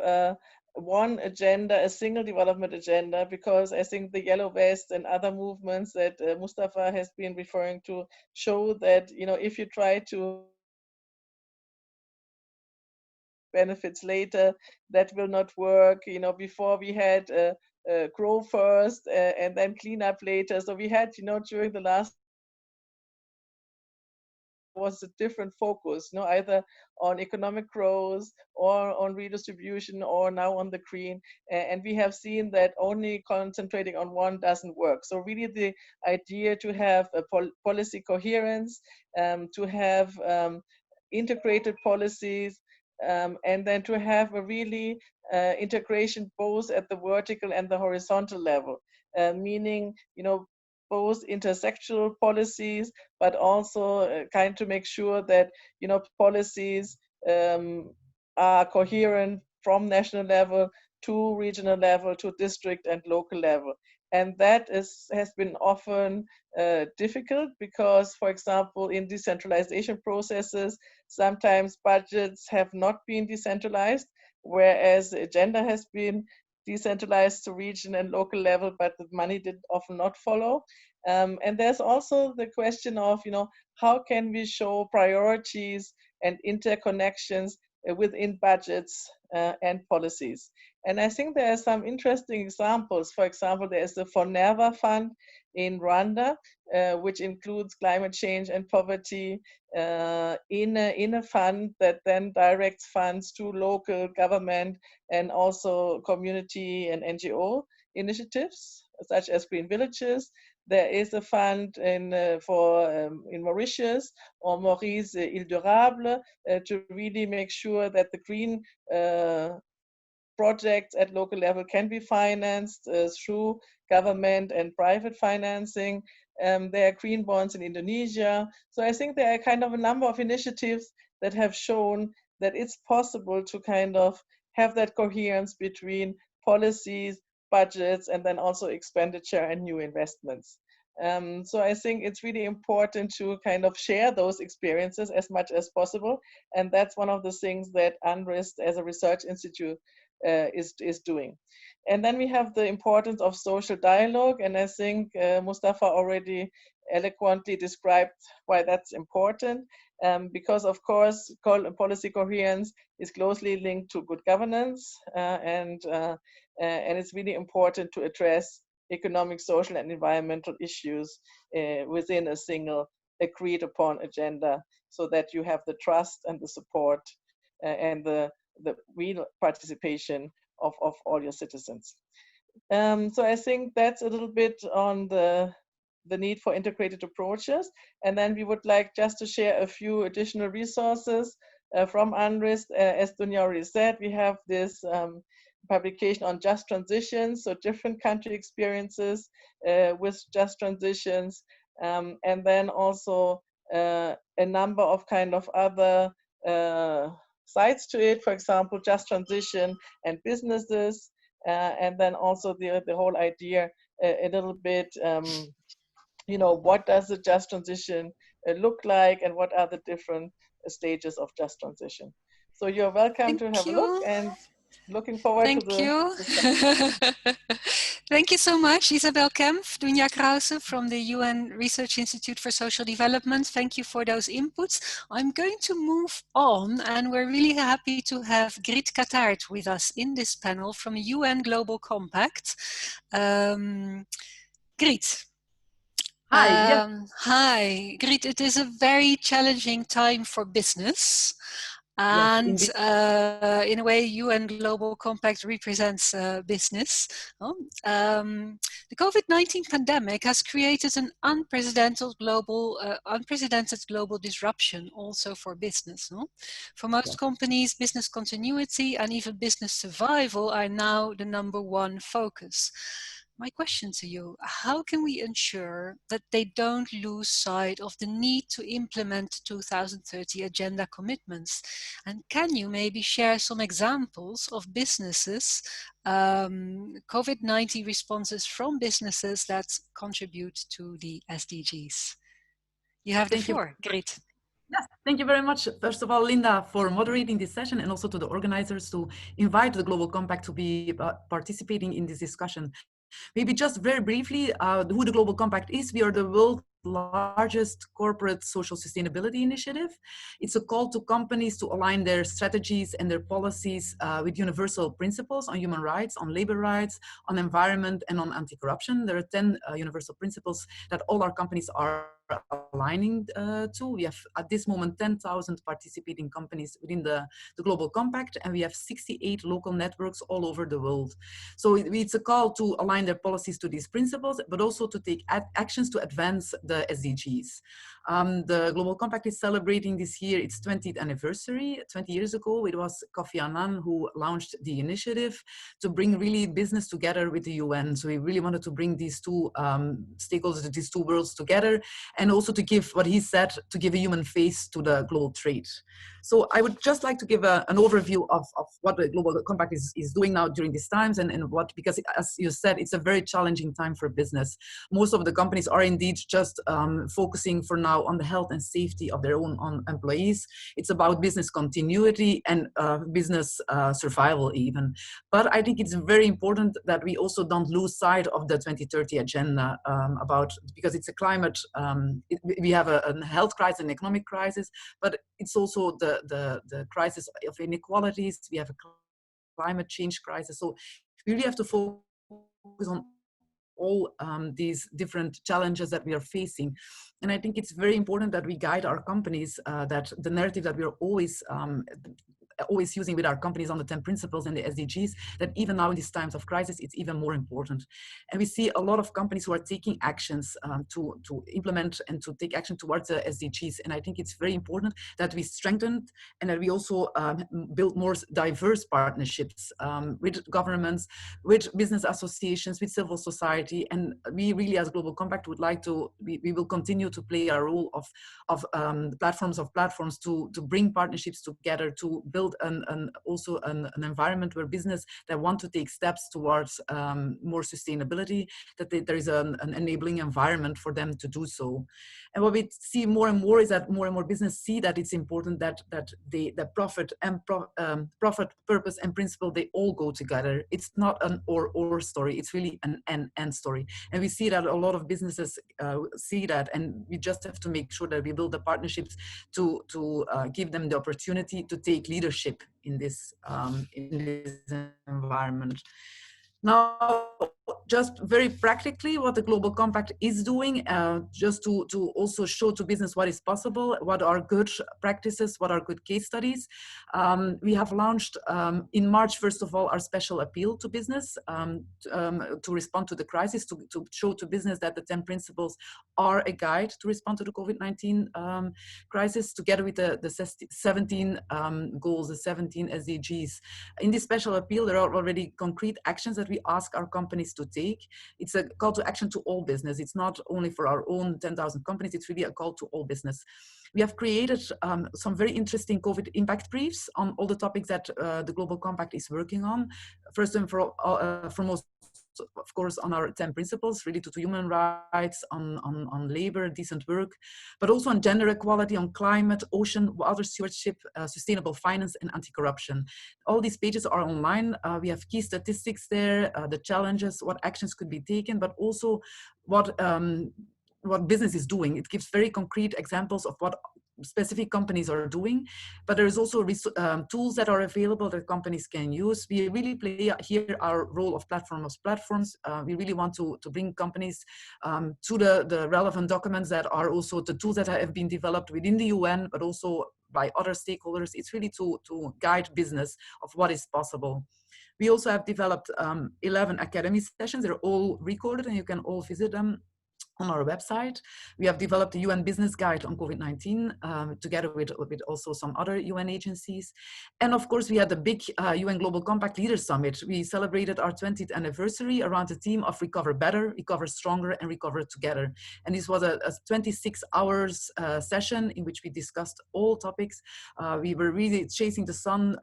one agenda, a single development agenda, because I think the Yellow Vest and other movements that Mustafa has been referring to show that, if you try to benefits later, that will not work. Before we had grow first and then clean up later. So we had, during the last was a different focus, either on economic growth or on redistribution or now on the green. And we have seen that only concentrating on one doesn't work. So really the idea to have a policy coherence, to have integrated policies, and then to have a really integration both at the vertical and the horizontal level, meaning, both intersectional policies, but also kind to make sure that, policies are coherent from national level to regional level to district and local level. And that has been often difficult because, for example, in decentralization processes, sometimes budgets have not been decentralized, whereas the agenda has been decentralized to region and local level, but the money did often not follow. And there's also the question of, how can we show priorities and interconnections within budgets and policies. And I think there are some interesting examples. For example, there is the Fonerva Fund in Rwanda, which includes climate change and poverty in a fund that then directs funds to local government and also community and NGO initiatives, such as Green Villages. There is a fund in Mauritius, or Maurice Île Durable, to really make sure that the green projects at local level can be financed through government and private financing. There are green bonds in Indonesia. So I think there are kind of a number of initiatives that have shown that it's possible to kind of have that coherence between policies, budgets, and then also expenditure and new investments. So I think it's really important to kind of share those experiences as much as possible. And that's one of the things that UNRISD as a research institute is doing. And then we have the importance of social dialogue. And I think Mustafa already eloquently described why that's important. Because of course, policy coherence is closely linked to good governance, and it's really important to address economic, social, and environmental issues within a single agreed upon agenda, so that you have the trust and the support and the real participation of all your citizens. So I think that's a little bit on the need for integrated approaches. And then we would like just to share a few additional resources from UNRISD. As Dunya already said, we have this publication on just transitions, so different country experiences with just transitions, and then also a number of kind of other sides to it, for example, just transition and businesses, and then also the whole idea a little bit, what does a just transition look like, and what are the different stages of just transition. So you're welcome to have a look, and looking forward to the Thank you so much, Isabel Kempf, Dunja Krause from the UN Research Institute for Social Development. Thank you for those inputs. I'm going to move on, and we're really happy to have Grit Kattaert with us in this panel from UN Global Compact. Grit. Hi. Hi, Grit. It is a very challenging time for business. And yes, in a way, UN Global Compact represents business. The COVID-19 pandemic has created an unprecedented global disruption also for business. For most companies, business continuity and even business survival are now the #1 focus. My question to you, how can we ensure that they don't lose sight of the need to implement 2030 agenda commitments? And can you maybe share some examples of businesses, COVID-19 responses from businesses that contribute to the SDGs? You have the floor, Grit. Yes, thank you very much. First of all, Linda, for moderating this session, and also to the organizers to invite the Global Compact to be participating in this discussion. Maybe just very briefly, who the Global Compact is. We are the world's largest corporate social sustainability initiative. It's a call to companies to align their strategies and their policies with universal principles on human rights, on labor rights, on environment, and on anti-corruption. There are 10 universal principles that all our companies are aligning to. We have at this moment 10,000 participating companies within the Global Compact, and we have 68 local networks all over the world. So it's a call to align their policies to these principles, but also to take actions to advance the SDGs. The Global Compact is celebrating this year its 20th anniversary. 20 years ago, it was Kofi Annan who launched the initiative to bring really business together with the UN. So we really wanted to bring these two stakeholders, these two worlds together, and also to give what he said, to give a human face to the global trade. So I would just like to give an overview of what the Global Compact is doing now during these times, and what, because as you said, it's a very challenging time for business. Most of the companies are indeed just focusing for now on the health and safety of their own employees. It's about business continuity and business survival even. But I think it's very important that we also don't lose sight of the 2030 agenda because it's a climate, we have a health crisis, an economic crisis, but it's also the crisis of inequalities. We have a climate change crisis. So we really have to focus on all these different challenges that we are facing. And I think it's very important that we guide our companies, that the narrative that we are always using with our companies on the 10 principles and the SDGs, that even now in these times of crisis, it's even more important. And we see a lot of companies who are taking actions to implement and to take action towards the SDGs. And I think it's very important that we strengthen and that we also build more diverse partnerships with governments, with business associations, with civil society. And we really, as Global Compact, would like to, we will continue to play our role of platforms to bring partnerships together, to build also an environment where business that want to take steps towards more sustainability, that there is an enabling environment for them to do so. And what we see more and more is that more and more business see that it's important that the profit and profit, purpose and principle, they all go together. It's not an or story, it's really an and story. And we see that a lot of businesses see that, and we just have to make sure that we build the partnerships to give them the opportunity to take leadership in this environment. Now, just very practically, what the Global Compact is doing, just to also show to business what is possible, what are good practices, what are good case studies. We have launched in March, first of all, our special appeal to business to respond to the crisis, to show to business that the 10 principles are a guide to respond to the COVID-19 crisis, together with the 17 goals, the 17 SDGs. In this special appeal, there are already concrete actions that we ask our companies to take. It's a call to action to all business. It's not only for our own 10,000 companies, it's really a call to all business. We have created some very interesting COVID impact briefs on all the topics that the Global Compact is working on. First and foremost, of course, on our 10 principles related to human rights, on labor, decent work, but also on gender equality, on climate, ocean, water stewardship, sustainable finance, and anti-corruption. All these pages are online. We have key statistics there, the challenges, what actions could be taken, but also what business is doing. It gives very concrete examples of what specific companies are doing, but there's also tools that are available that companies can use. We really play here our role of platforms. We really want to bring companies to the relevant documents that are also the tools that have been developed within the UN, but also by other stakeholders. It's really to guide business of what is possible. We also have developed 11 academy sessions. They're all recorded and you can all visit them on our website. We have developed a UN business guide on COVID-19 together with also some other UN agencies. And of course, we had the big UN Global Compact Leaders Summit. We celebrated our 20th anniversary around the theme of Recover Better, Recover Stronger, and Recover Together. And this was a 26 hours session in which we discussed all topics. We were really chasing the sun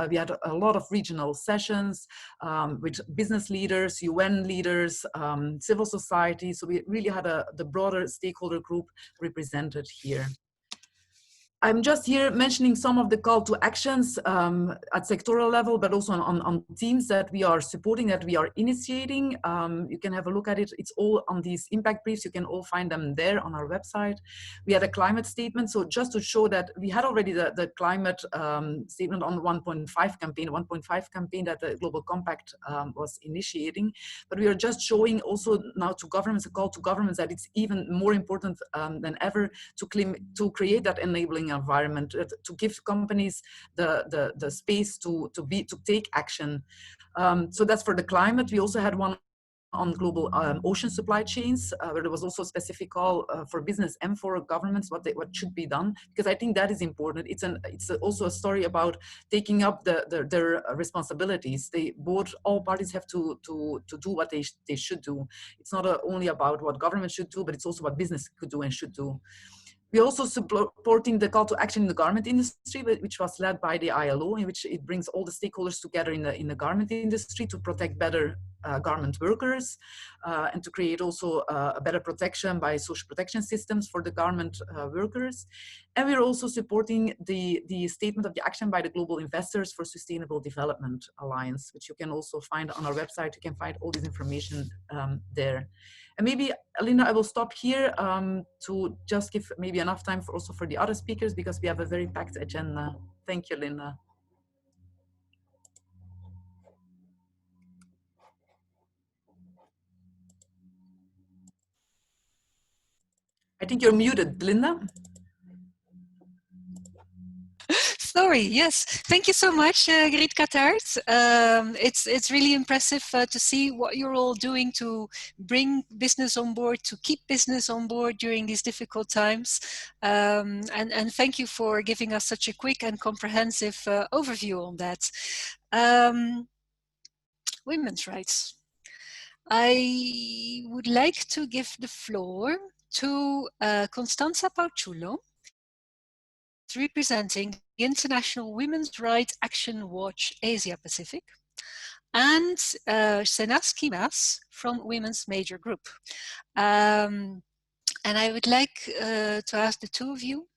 we had a lot of regional sessions with business leaders, UN leaders, civil society. So we really had the broader stakeholder group represented here. I'm just here mentioning some of the call to actions at sectoral level, but also on teams that we are supporting, that we are initiating. You can have a look at it. It's all on these impact briefs. You can all find them there on our website. We had a climate statement. So just to show that we had already the climate statement on the 1.5 campaign that the Global Compact was initiating. But we are just showing also now to governments, a call to governments, that it's even more important than ever to create that enabling environment, to give companies the space to take action. So that's for the climate. We also had one on global ocean supply chains, where there was also a specific call for business and for governments what should be done, because I think that is important. It's also a story about taking up their responsibilities. All parties have to do what they should do. It's not only about what government should do, but it's also what business could do and should do. We're also supporting the call to action in the garment industry, which was led by the ILO, in which it brings all the stakeholders together in the garment industry to protect better garment workers and to create also a better protection by social protection systems for the garment workers. And we're also supporting the statement of the action by the Global Investors for Sustainable Development Alliance, which you can also find on our website. You can find all this information there. And maybe, Linda, I will stop here to just give maybe enough time also for the other speakers, because we have a very packed agenda. Thank you, Linda. I think you're muted, Linda. Sorry, yes. Thank you so much, Griet Kattaert. It's really impressive to see what you're all doing to bring business on board, to keep business on board during these difficult times. And thank you for giving us such a quick and comprehensive overview on that. Women's rights. I would like to give the floor to Constanza Pauciullo, representing the International Women's Rights Action Watch Asia Pacific, and Senas Kimas from Women's Major Group. And I would like to ask the two of you,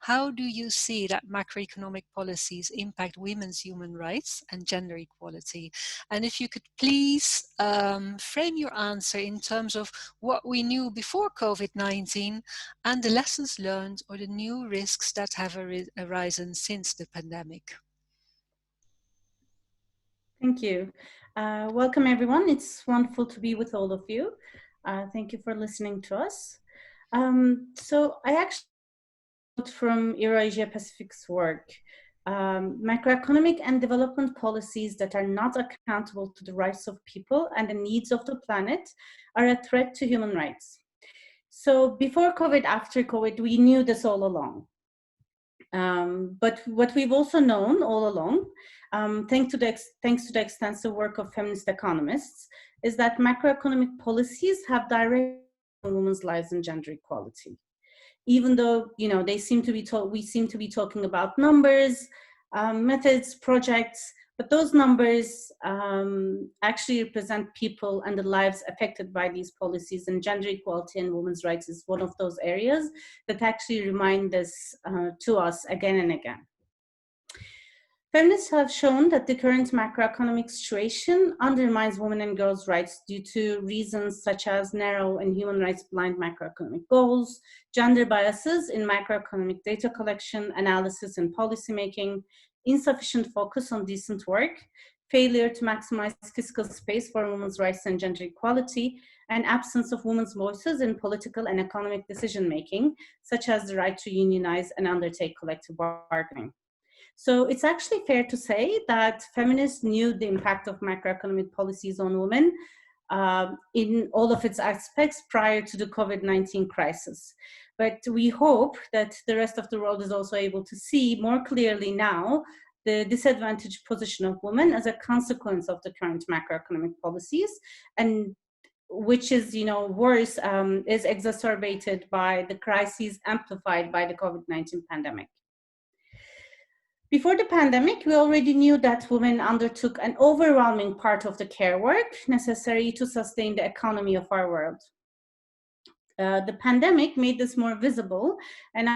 how do you see that macroeconomic policies impact women's human rights and gender equality? And if you could please frame your answer in terms of what we knew before COVID-19 and the lessons learned or the new risks that have arisen since the pandemic. Thank you. Welcome, everyone. It's wonderful to be with all of you. Thank you for listening to us. So I actually from IWRAW Asia Pacific's work, macroeconomic and development policies that are not accountable to the rights of people and the needs of the planet are a threat to human rights. So before COVID, after COVID, we knew this all along. But what we've also known all along, thanks to the extensive work of feminist economists, is that macroeconomic policies have direct on women's lives and gender equality. Even though, you know, we seem to be talking about numbers, methods, projects, but those numbers actually represent people and the lives affected by these policies, and gender equality and women's rights is one of those areas that actually remind this to us again and again. Feminists have shown that the current macroeconomic situation undermines women and girls' rights due to reasons such as narrow and human rights blind macroeconomic goals, gender biases in macroeconomic data collection, analysis, and policymaking, insufficient focus on decent work, failure to maximize fiscal space for women's rights and gender equality, and absence of women's voices in political and economic decision-making, such as the right to unionize and undertake collective bargaining. So it's actually fair to say that feminists knew the impact of macroeconomic policies on women in all of its aspects prior to the COVID-19 crisis. But we hope that the rest of the world is also able to see more clearly now the disadvantaged position of women as a consequence of the current macroeconomic policies, and which is, you know, worse, is exacerbated by the crises amplified by the COVID-19 pandemic. Before the pandemic, we already knew that women undertook an overwhelming part of the care work necessary to sustain the economy of our world. The pandemic made this more visible, and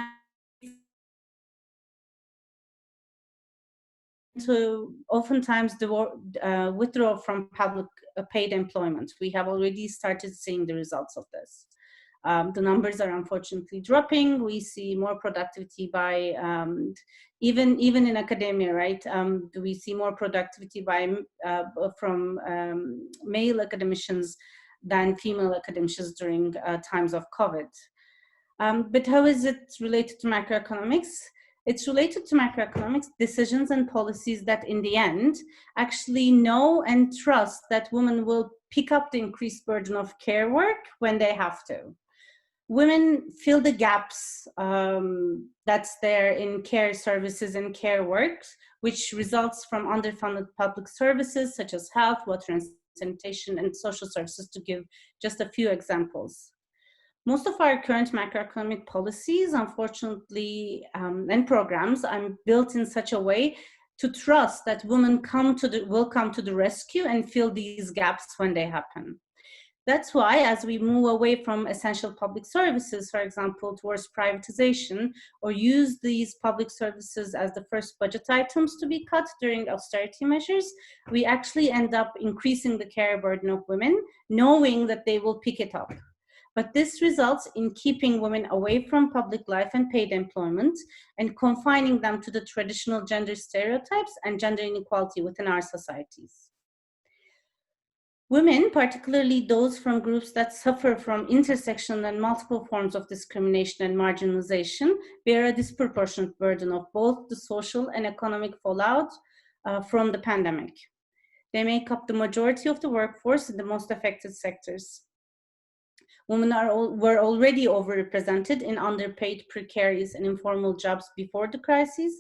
to oftentimes withdraw from public paid employment. We have already started seeing the results of this. The numbers are unfortunately dropping. We see more productivity by, even in academia, right? We see more productivity from male academicians than female academicians during times of COVID. But how is it related to macroeconomics? It's related to macroeconomics decisions and policies that in the end actually know and trust that women will pick up the increased burden of care work when they have to. Women fill the gaps that's there in care services and care works, which results from underfunded public services such as health, water and sanitation, and social services, to give just a few examples. Most of our current macroeconomic policies, unfortunately, and programs are built in such a way to trust that women will come to the rescue and fill these gaps when they happen. That's why, as we move away from essential public services, for example, towards privatization, or use these public services as the first budget items to be cut during austerity measures, we actually end up increasing the care burden of women, knowing that they will pick it up. But this results in keeping women away from public life and paid employment and confining them to the traditional gender stereotypes and gender inequality within our societies. Women, particularly those from groups that suffer from intersectional and multiple forms of discrimination and marginalization, bear a disproportionate burden of both the social and economic fallout from the pandemic. They make up the majority of the workforce in the most affected sectors. Women were already overrepresented in underpaid, precarious, and informal jobs before the crisis,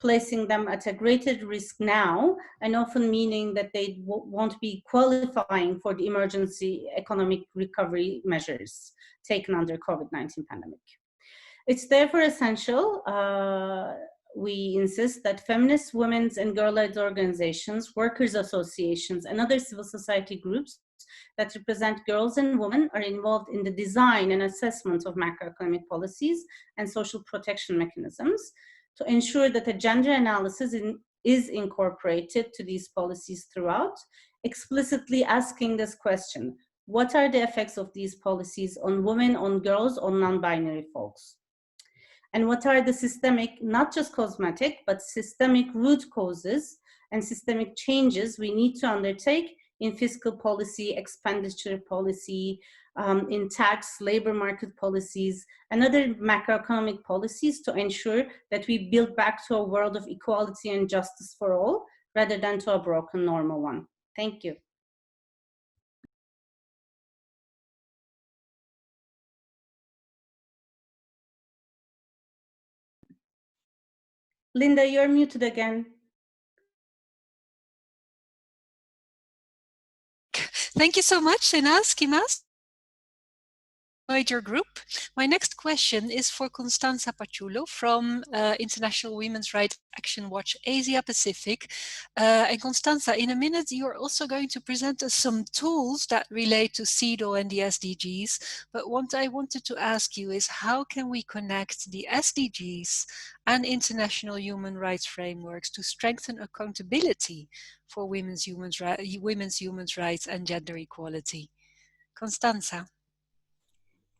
placing them at a greater risk now, and often meaning that they won't be qualifying for the emergency economic recovery measures taken under COVID-19 pandemic. It's therefore essential, we insist, that feminist, women's and girl-led organizations, workers' associations, and other civil society groups that represent girls and women are involved in the design and assessment of macroeconomic policies and social protection mechanisms, to ensure that a gender analysis is incorporated to these policies throughout, explicitly asking this question: what are the effects of these policies on women, on girls, on non-binary folks? And what are the systemic, not just cosmetic, but systemic root causes and systemic changes we need to undertake in fiscal policy, expenditure policy, in tax, labor market policies, and other macroeconomic policies to ensure that we build back to a world of equality and justice for all, rather than to a broken normal one. Thank you. Linda, you're muted again. Thank you so much, Sinas, Kimas. Your group. My next question is for Constanza Pachulo from International Women's Rights Action Watch Asia Pacific. And Constanza, in a minute, you're also going to present us some tools that relate to CEDAW and the SDGs. But what I wanted to ask you is, how can we connect the SDGs and international human rights frameworks to strengthen accountability for women's human rights and gender equality? Constanza.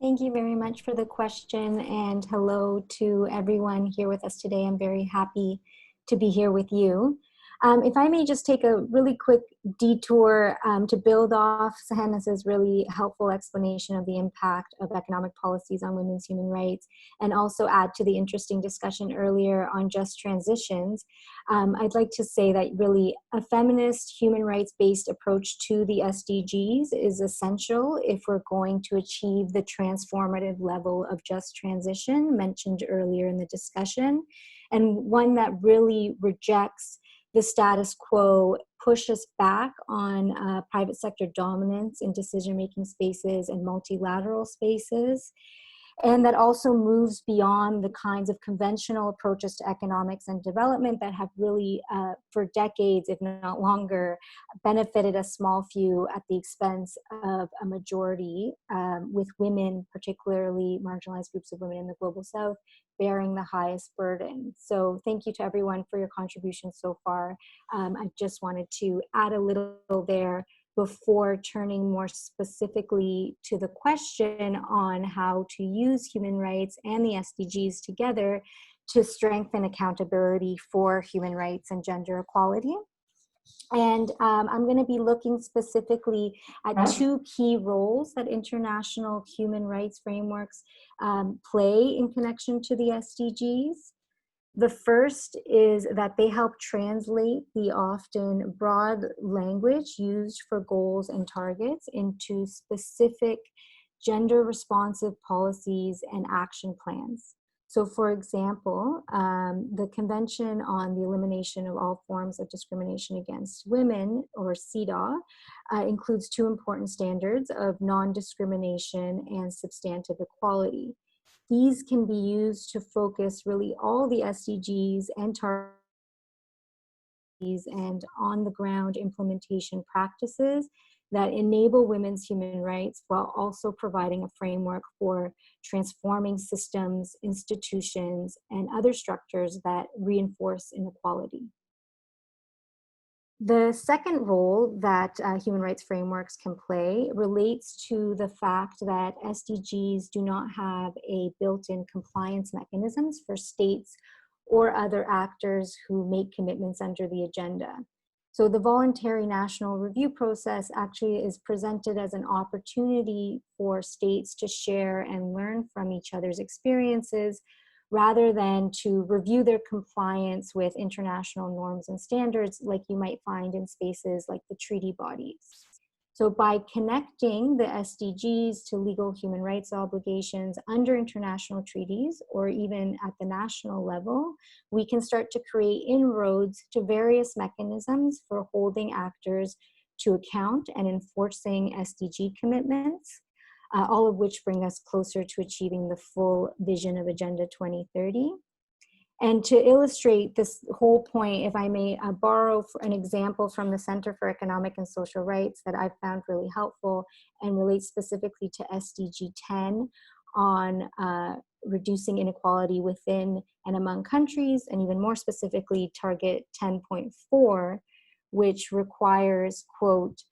Thank you very much for the question, and hello to everyone here with us today. I'm very happy to be here with you. If I may just take a really quick detour to build off Sahanas's really helpful explanation of the impact of economic policies on women's human rights, and also add to the interesting discussion earlier on just transitions, I'd like to say that really a feminist, human rights-based approach to the SDGs is essential if we're going to achieve the transformative level of just transition mentioned earlier in the discussion, and one that really rejects the status quo, pushes back on private sector dominance in decision-making spaces and multilateral spaces, and that also moves beyond the kinds of conventional approaches to economics and development that have really, for decades, if not longer, benefited a small few at the expense of a majority, with women, particularly marginalized groups of women in the Global South, bearing the highest burden. So thank you to everyone for your contributions so far. I just wanted to add a little there before turning more specifically to the question on how to use human rights and the SDGs together to strengthen accountability for human rights and gender equality. And I'm going to be looking specifically at two key roles that international human rights frameworks play in connection to the SDGs. The first is that they help translate the often broad language used for goals and targets into specific gender-responsive policies and action plans. So for example, the Convention on the Elimination of All Forms of Discrimination Against Women, or CEDAW, includes two important standards of non-discrimination and substantive equality. These can be used to focus really all the SDGs and targets and on-the-ground implementation practices that enable women's human rights while also providing a framework for transforming systems, institutions, and other structures that reinforce inequality. The second role that human rights frameworks can play relates to the fact that SDGs do not have a built-in compliance mechanisms for states or other actors who make commitments under the agenda. So the voluntary national review process actually is presented as an opportunity for states to share and learn from each other's experiences, rather than to review their compliance with international norms and standards like you might find in spaces like the treaty bodies. So by connecting the SDGs to legal human rights obligations under international treaties, or even at the national level, we can start to create inroads to various mechanisms for holding actors to account and enforcing SDG commitments, all of which bring us closer to achieving the full vision of Agenda 2030. And to illustrate this whole point, if I may borrow an example from the Center for Economic and Social Rights that I've found really helpful and relates specifically to SDG 10 on reducing inequality within and among countries, and even more specifically, Target 10.4, which requires, quote,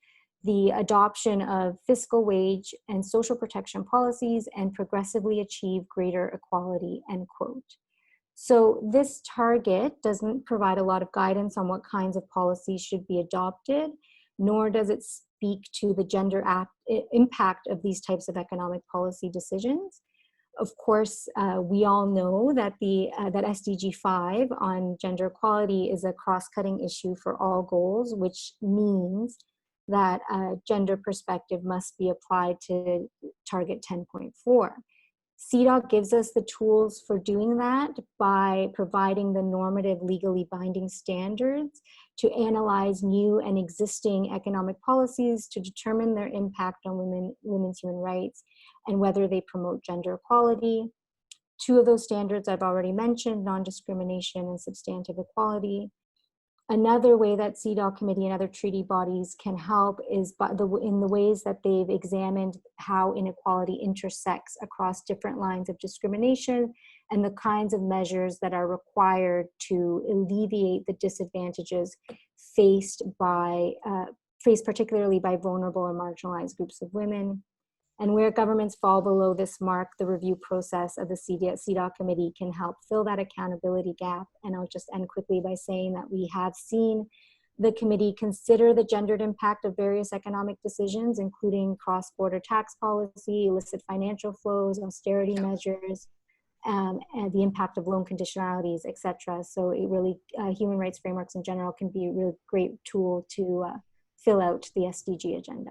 the adoption of fiscal wage and social protection policies and progressively achieve greater equality, end quote. So this target doesn't provide a lot of guidance on what kinds of policies should be adopted, nor does it speak to the gender impact of these types of economic policy decisions. Of course, we all know that that SDG 5 on gender equality is a cross-cutting issue for all goals, which means that a gender perspective must be applied to Target 10.4. CEDAW gives us the tools for doing that by providing the normative legally binding standards to analyze new and existing economic policies to determine their impact on women's human rights and whether they promote gender equality. Two of those standards I've already mentioned, non-discrimination and substantive equality. Another way that CEDAW committee and other treaty bodies can help is in the ways that they've examined how inequality intersects across different lines of discrimination and the kinds of measures that are required to alleviate the disadvantages faced particularly by vulnerable or marginalized groups of women. And where governments fall below this mark, the review process of the CEDAW committee can help fill that accountability gap. And I'll just end quickly by saying that we have seen the committee consider the gendered impact of various economic decisions, including cross-border tax policy, illicit financial flows, austerity measures, and the impact of loan conditionalities, etc. So it really, human rights frameworks in general can be a really great tool to fill out the SDG agenda.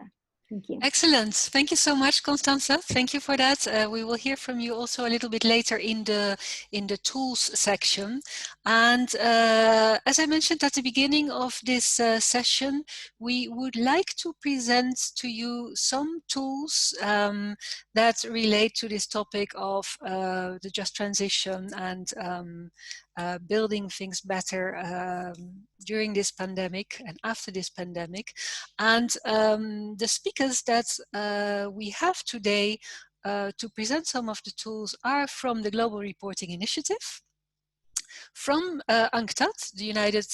Thank you. Excellent. Thank you so much, Constanze. Thank you for that. We will hear from you also a little bit later in the tools section. And as I mentioned at the beginning of this session, we would like to present to you some tools that relate to this topic of the just transition and building things better during this pandemic and after this pandemic. And the speakers that we have today to present some of the tools are from the Global Reporting Initiative, from UNCTAD, the United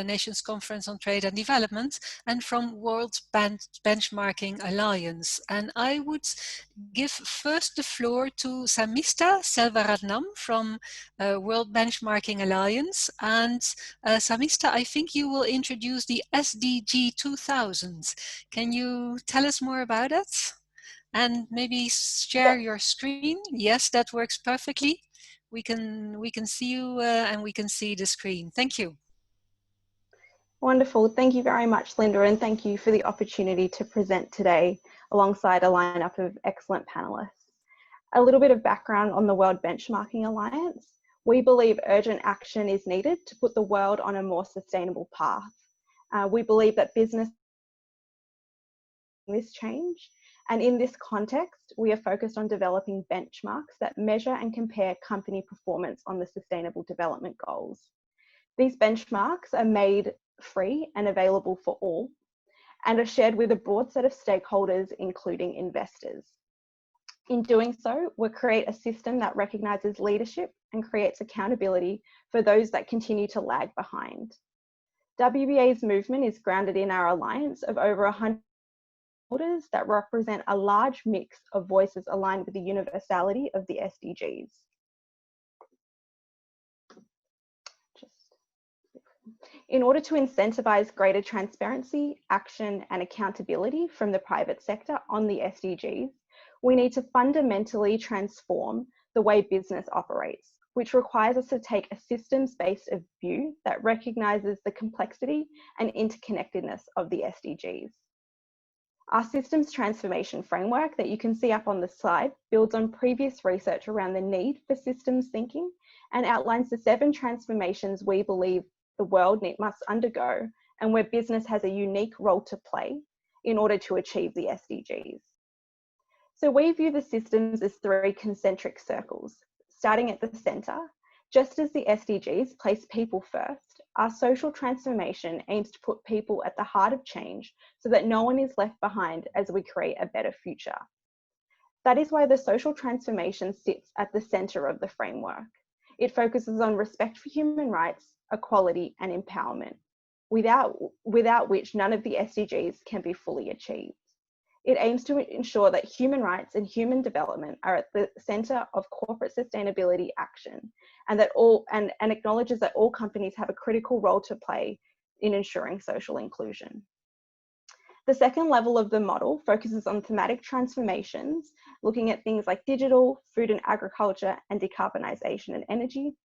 Nations Conference on Trade and Development, and from World Benchmarking Alliance. And I would give first the floor to Samista Selvaratnam from World Benchmarking Alliance. And Samista, I think you will introduce the SDG 2000. Can you tell us more about it? And maybe share your screen. Yes, that works perfectly. We can see you and we can see the screen. Thank you. Wonderful. Thank you very much, Linda, and thank you for the opportunity to present today alongside a lineup of excellent panelists. A little bit of background on the World Benchmarking Alliance. We believe urgent action is needed to put the world on a more sustainable path. We believe that business this change. And in this context, we are focused on developing benchmarks that measure and compare company performance on the Sustainable Development Goals. These benchmarks are made free and available for all and are shared with a broad set of stakeholders, including investors. In doing so, we'll create a system that recognises leadership and creates accountability for those that continue to lag behind. WBA's movement is grounded in our alliance of over 100 that represent a large mix of voices aligned with the universality of the SDGs. In order to incentivize greater transparency, action, and accountability from the private sector on the SDGs, we need to fundamentally transform the way business operates, which requires us to take a systems-based view that recognizes the complexity and interconnectedness of the SDGs. Our systems transformation framework that you can see up on the slide builds on previous research around the need for systems thinking and outlines the 7 transformations we believe the world must undergo and where business has a unique role to play in order to achieve the SDGs. So we view the systems as 3 concentric circles, starting at the center. Just as the SDGs place people first, our social transformation aims to put people at the heart of change so that no one is left behind as we create a better future. That is why the social transformation sits at the center of the framework. It focuses on respect for human rights, equality, and empowerment, without which none of the SDGs can be fully achieved. It aims to ensure that human rights and human development are at the center of corporate sustainability action and acknowledges that all companies have a critical role to play in ensuring social inclusion. The second level of the model focuses on thematic transformations, looking at things like digital, food and agriculture, and decarbonisation and energy.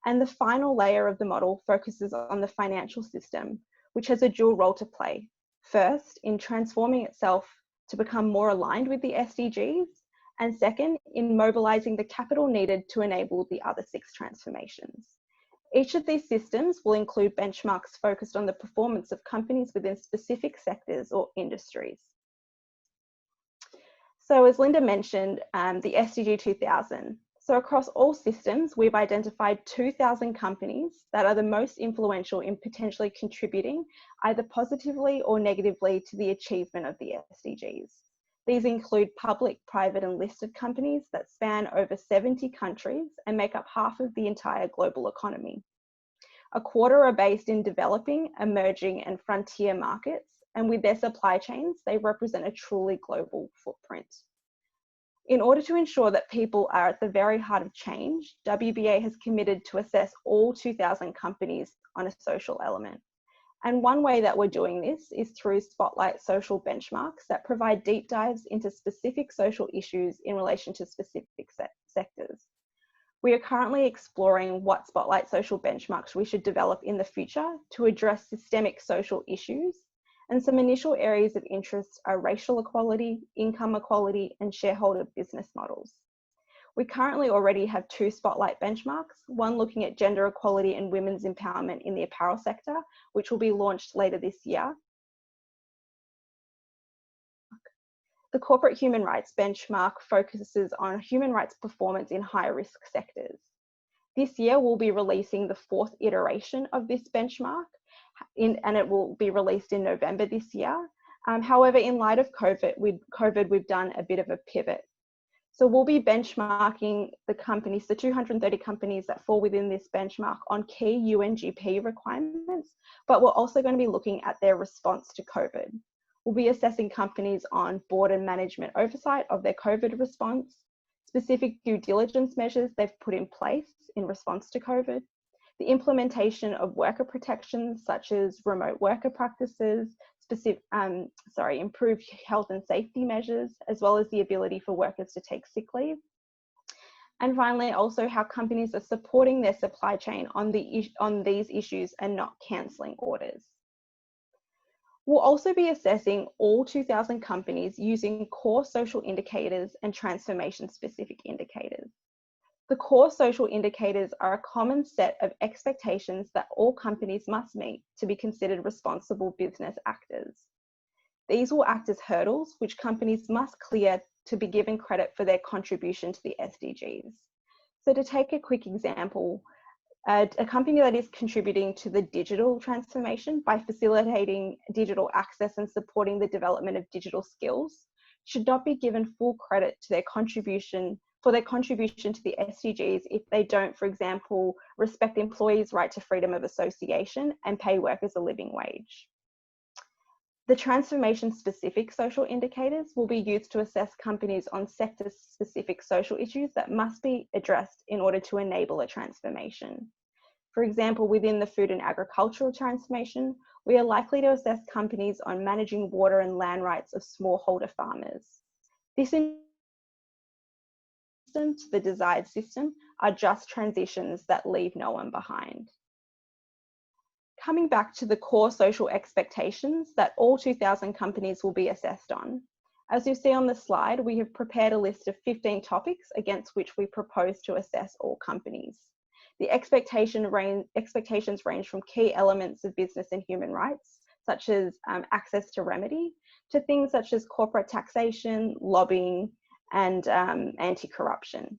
And the final layer of the model focuses on the financial system, which has a dual role to play. First, in transforming itself to become more aligned with the SDGs, and second, in mobilising the capital needed to enable the other 6 transformations. Each of these systems will include benchmarks focused on the performance of companies within specific sectors or industries. So as Linda mentioned, the SDG 2000. So across all systems, we've identified 2,000 companies that are the most influential in potentially contributing either positively or negatively to the achievement of the SDGs. These include public, private, and listed companies that span over 70 countries and make up half of the entire global economy. A quarter are based in developing, emerging, and frontier markets, and with their supply chains, they represent a truly global footprint. In order to ensure that people are at the very heart of change, WBA has committed to assess all 2,000 companies on a social element. And one way that we're doing this is through Spotlight social benchmarks that provide deep dives into specific social issues in relation to specific sectors. We are currently exploring what Spotlight social benchmarks we should develop in the future to address systemic social issues And some initial areas of interest are racial equality, income equality, and shareholder business models. We currently already have 2 spotlight benchmarks, one looking at gender equality and women's empowerment in the apparel sector, which will be launched later this year. The corporate human rights benchmark focuses on human rights performance in high-risk sectors. This year, we'll be releasing the 4th iteration of this benchmark, and it will be released in November this year. However, in light of COVID, we've done a bit of a pivot. So we'll be benchmarking the companies, the 230 companies that fall within this benchmark on key UNGP requirements, but we're also going to be looking at their response to COVID. We'll be assessing companies on board and management oversight of their COVID response, specific due diligence measures they've put in place in response to COVID, the implementation of worker protections such as remote worker practices, improved health and safety measures, as well as the ability for workers to take sick leave. And finally, also how companies are supporting their supply chain on these issues and not cancelling orders. We'll also be assessing all 2,000 companies using core social indicators and transformation-specific indicators. The core social indicators are a common set of expectations that all companies must meet to be considered responsible business actors. These will act as hurdles which companies must clear to be given credit for their contribution to the SDGs. So to take a quick example, a company that is contributing to the digital transformation by facilitating digital access and supporting the development of digital skills should not be given full credit to their contribution to the SDGs if they don't, for example, respect employees' right to freedom of association and pay workers a living wage. The transformation-specific social indicators will be used to assess companies on sector-specific social issues that must be addressed in order to enable a transformation. For example, within the food and agricultural transformation, we are likely to assess companies on managing water and land rights of smallholder farmers. This to the desired system are just transitions that leave no one behind. Coming back to the core social expectations that all 2,000 companies will be assessed on. As you see on the slide, we have prepared a list of 15 topics against which we propose to assess all companies. The expectations range from key elements of business and human rights, such as access to remedy, to things such as corporate taxation, lobbying, and anti-corruption.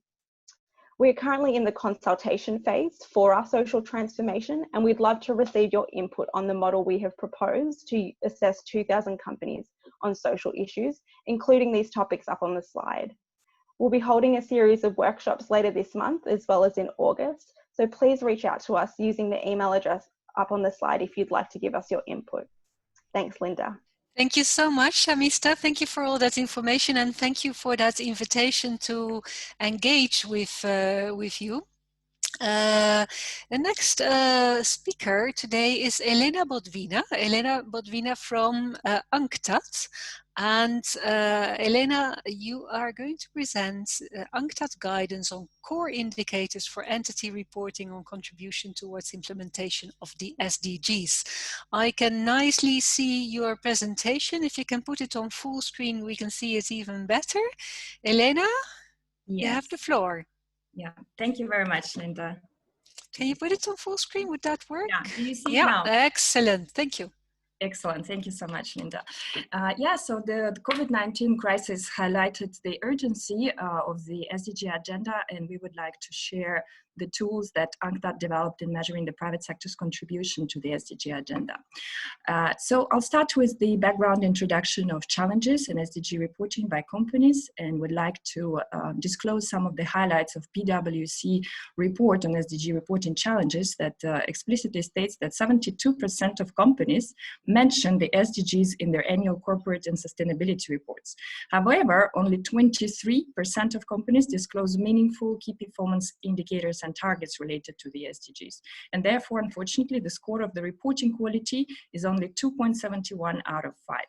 We are currently in the consultation phase for our social transformation, and we'd love to receive your input on the model we have proposed to assess 2,000 companies on social issues, including these topics up on the slide. We'll be holding a series of workshops later this month, as well as in August, so please reach out to us using the email address up on the slide if you'd like to give us your input. Thanks, Linda. Thank you so much, Amista. Thank you for all that information, and thank you for that invitation to engage with you. The next speaker today is Elena Bodvina. Elena Bodvina from UNCTAD. And Elena, you are going to present UNCTAD guidance on core indicators for entity reporting on contribution towards implementation of the SDGs. I can nicely see your presentation. If you can put it on full screen, we can see it even better. Elena, you have the floor. Yeah, thank you very much, Linda. Can you put it on full screen? Would that work? Yeah, do you see it now? Excellent. Thank you. Excellent. Thank you so much, Linda. So the COVID-19 crisis highlighted the urgency of the SDG agenda, and we would like to share the tools that UNCTAD developed in measuring the private sector's contribution to the SDG agenda. So I'll start with the background introduction of challenges in SDG reporting by companies, and would like to disclose some of the highlights of PwC report on SDG reporting challenges that explicitly states that 72% of companies mention the SDGs in their annual corporate and sustainability reports. However, only 23% of companies disclose meaningful key performance indicators and targets related to the SDGs. And therefore, unfortunately, the score of the reporting quality is only 2.71 out of 5.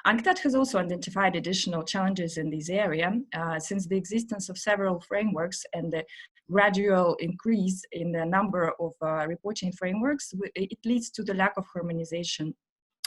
UNCTAD has also identified additional challenges in this area since the existence of several frameworks and the gradual increase in the number of reporting frameworks. It leads to the lack of harmonization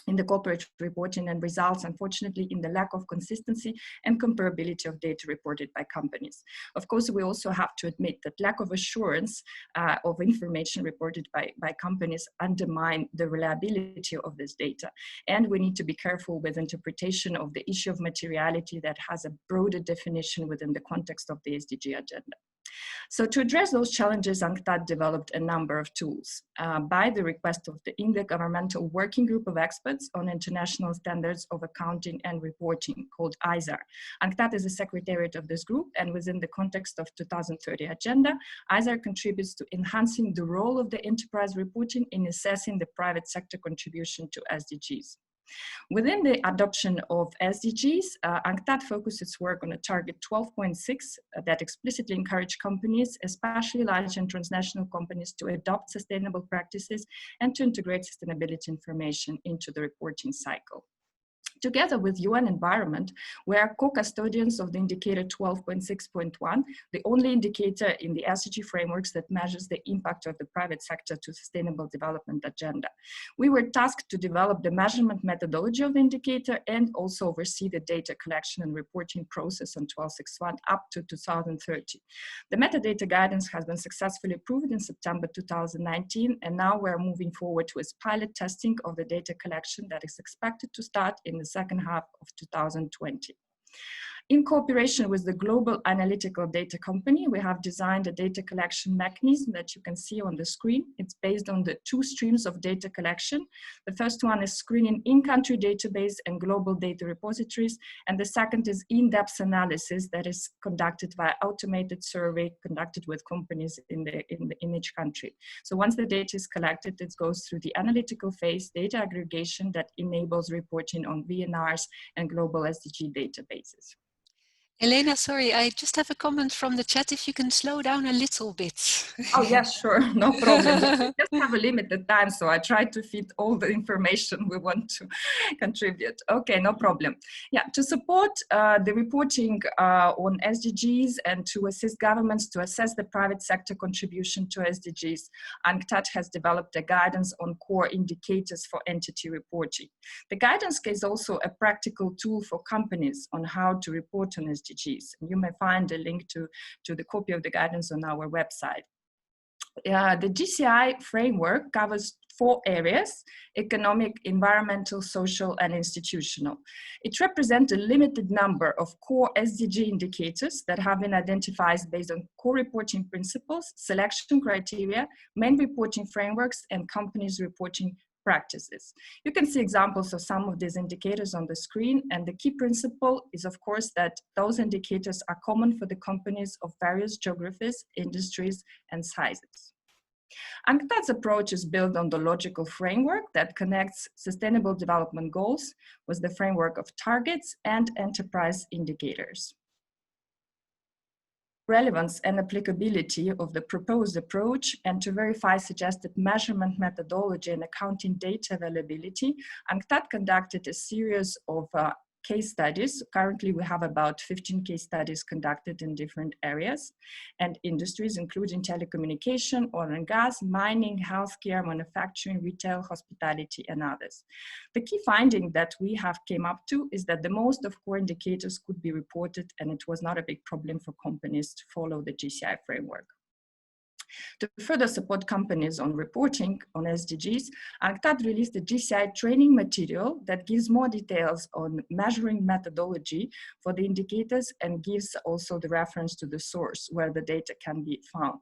in the corporate reporting and results, unfortunately, in the lack of consistency and comparability of data reported by companies. Of course, we also have to admit that lack of assurance of information reported by companies undermine the reliability of this data. And we need to be careful with interpretation of the issue of materiality that has a broader definition within the context of the SDG agenda. So to address those challenges, UNCTAD developed a number of tools by the request of the Intergovernmental Working Group of Experts on International Standards of Accounting and Reporting, called ISAR. UNCTAD is the secretariat of this group, and within the context of 2030 agenda, ISAR contributes to enhancing the role of the enterprise reporting in assessing the private sector contribution to SDGs. Within the adoption of SDGs, UNCTAD focused its work on a target 12.6 that explicitly encouraged companies, especially large and transnational companies, to adopt sustainable practices and to integrate sustainability information into the reporting cycle. Together with UN Environment, we are co-custodians of the indicator 12.6.1, the only indicator in the SDG frameworks that measures the impact of the private sector to sustainable development agenda. We were tasked to develop the measurement methodology of the indicator and also oversee the data collection and reporting process on 12.6.1 up to 2030. The metadata guidance has been successfully approved in September 2019, and now we're moving forward with pilot testing of the data collection that is expected to start in the second half of 2020. In cooperation with the Global Analytical Data Company, we have designed a data collection mechanism that you can see on the screen. It's based on the two streams of data collection. The first one is screening in-country database and global data repositories, and the second is in-depth analysis that is conducted by automated survey conducted with companies in each country. So once the data is collected, it goes through the analytical phase, data aggregation that enables reporting on VNRs and global SDG databases. Elena, sorry, I just have a comment from the chat. If you can slow down a little bit. Oh, yes, sure, no problem. We just have a limited time, so I try to fit all the information we want to contribute. Okay, no problem. Yeah, to support the reporting on SDGs and to assist governments to assess the private sector contribution to SDGs, UNCTAD has developed a guidance on core indicators for entity reporting. The guidance is also a practical tool for companies on how to report on SDGs. You may find a link to the copy of the guidance on our website. The GCI framework covers 4 areas: economic, environmental, social, and institutional. It represents a limited number of core SDG indicators that have been identified based on core reporting principles, selection criteria, main reporting frameworks, and companies' reporting practices. You can see examples of some of these indicators on the screen, and the key principle is, of course, that those indicators are common for the companies of various geographies, industries, and sizes. UNCTAD's approach is built on the logical framework that connects sustainable development goals with the framework of targets and enterprise indicators. Relevance and applicability of the proposed approach and to verify suggested measurement methodology and accounting data availability, UNCTAD conducted a series of case studies. Currently, we have about 15 case studies conducted in different areas and industries, including telecommunication, oil and gas, mining, healthcare, manufacturing, retail, hospitality, and others. The key finding that we have came up to is that the most of core indicators could be reported, and it was not a big problem for companies to follow the GCI framework. To further support companies on reporting on SDGs, UNCTAD released a GCI training material that gives more details on measuring methodology for the indicators and gives also the reference to the source where the data can be found.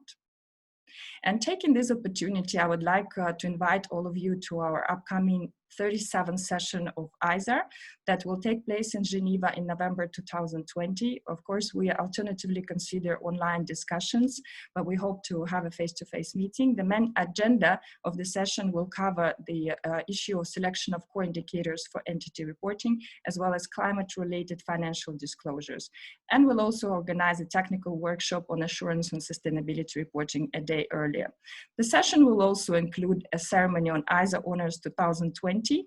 And taking this opportunity, I would like to invite all of you to our upcoming 37th session of ISAR that will take place in Geneva in November 2020. Of course, we alternatively consider online discussions, but we hope to have a face-to-face meeting. The main agenda of the session will cover the issue of selection of core indicators for entity reporting, as well as climate-related financial disclosures. And we'll also organize a technical workshop on assurance and sustainability reporting a day earlier. The session will also include a ceremony on ISAR Honors 2020 sustainability.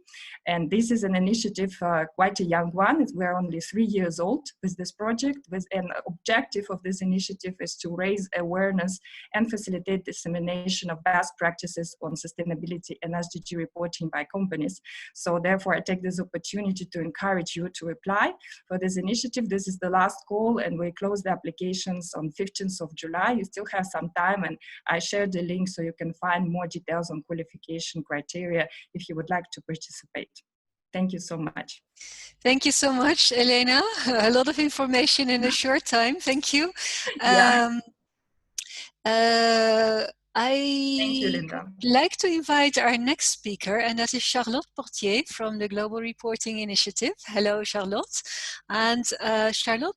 And this is an initiative, quite a young one. We're only 3 years old with this project. With an objective of this initiative is to raise awareness and facilitate dissemination of best practices on sustainability and SDG reporting by companies. So therefore, I take this opportunity to encourage you to apply for this initiative. This is the last call, and we close the applications on 15th of July. You still have some time, and I shared the link so you can find more details on qualification criteria if you would like to participate. Thank you so much. Thank you so much, Elena. A lot of information in a short time. Thank you. Yeah. I you, Linda. would like to invite our next speaker, and that is Charlotte Portier from the Global Reporting Initiative. Hello, Charlotte. And Charlotte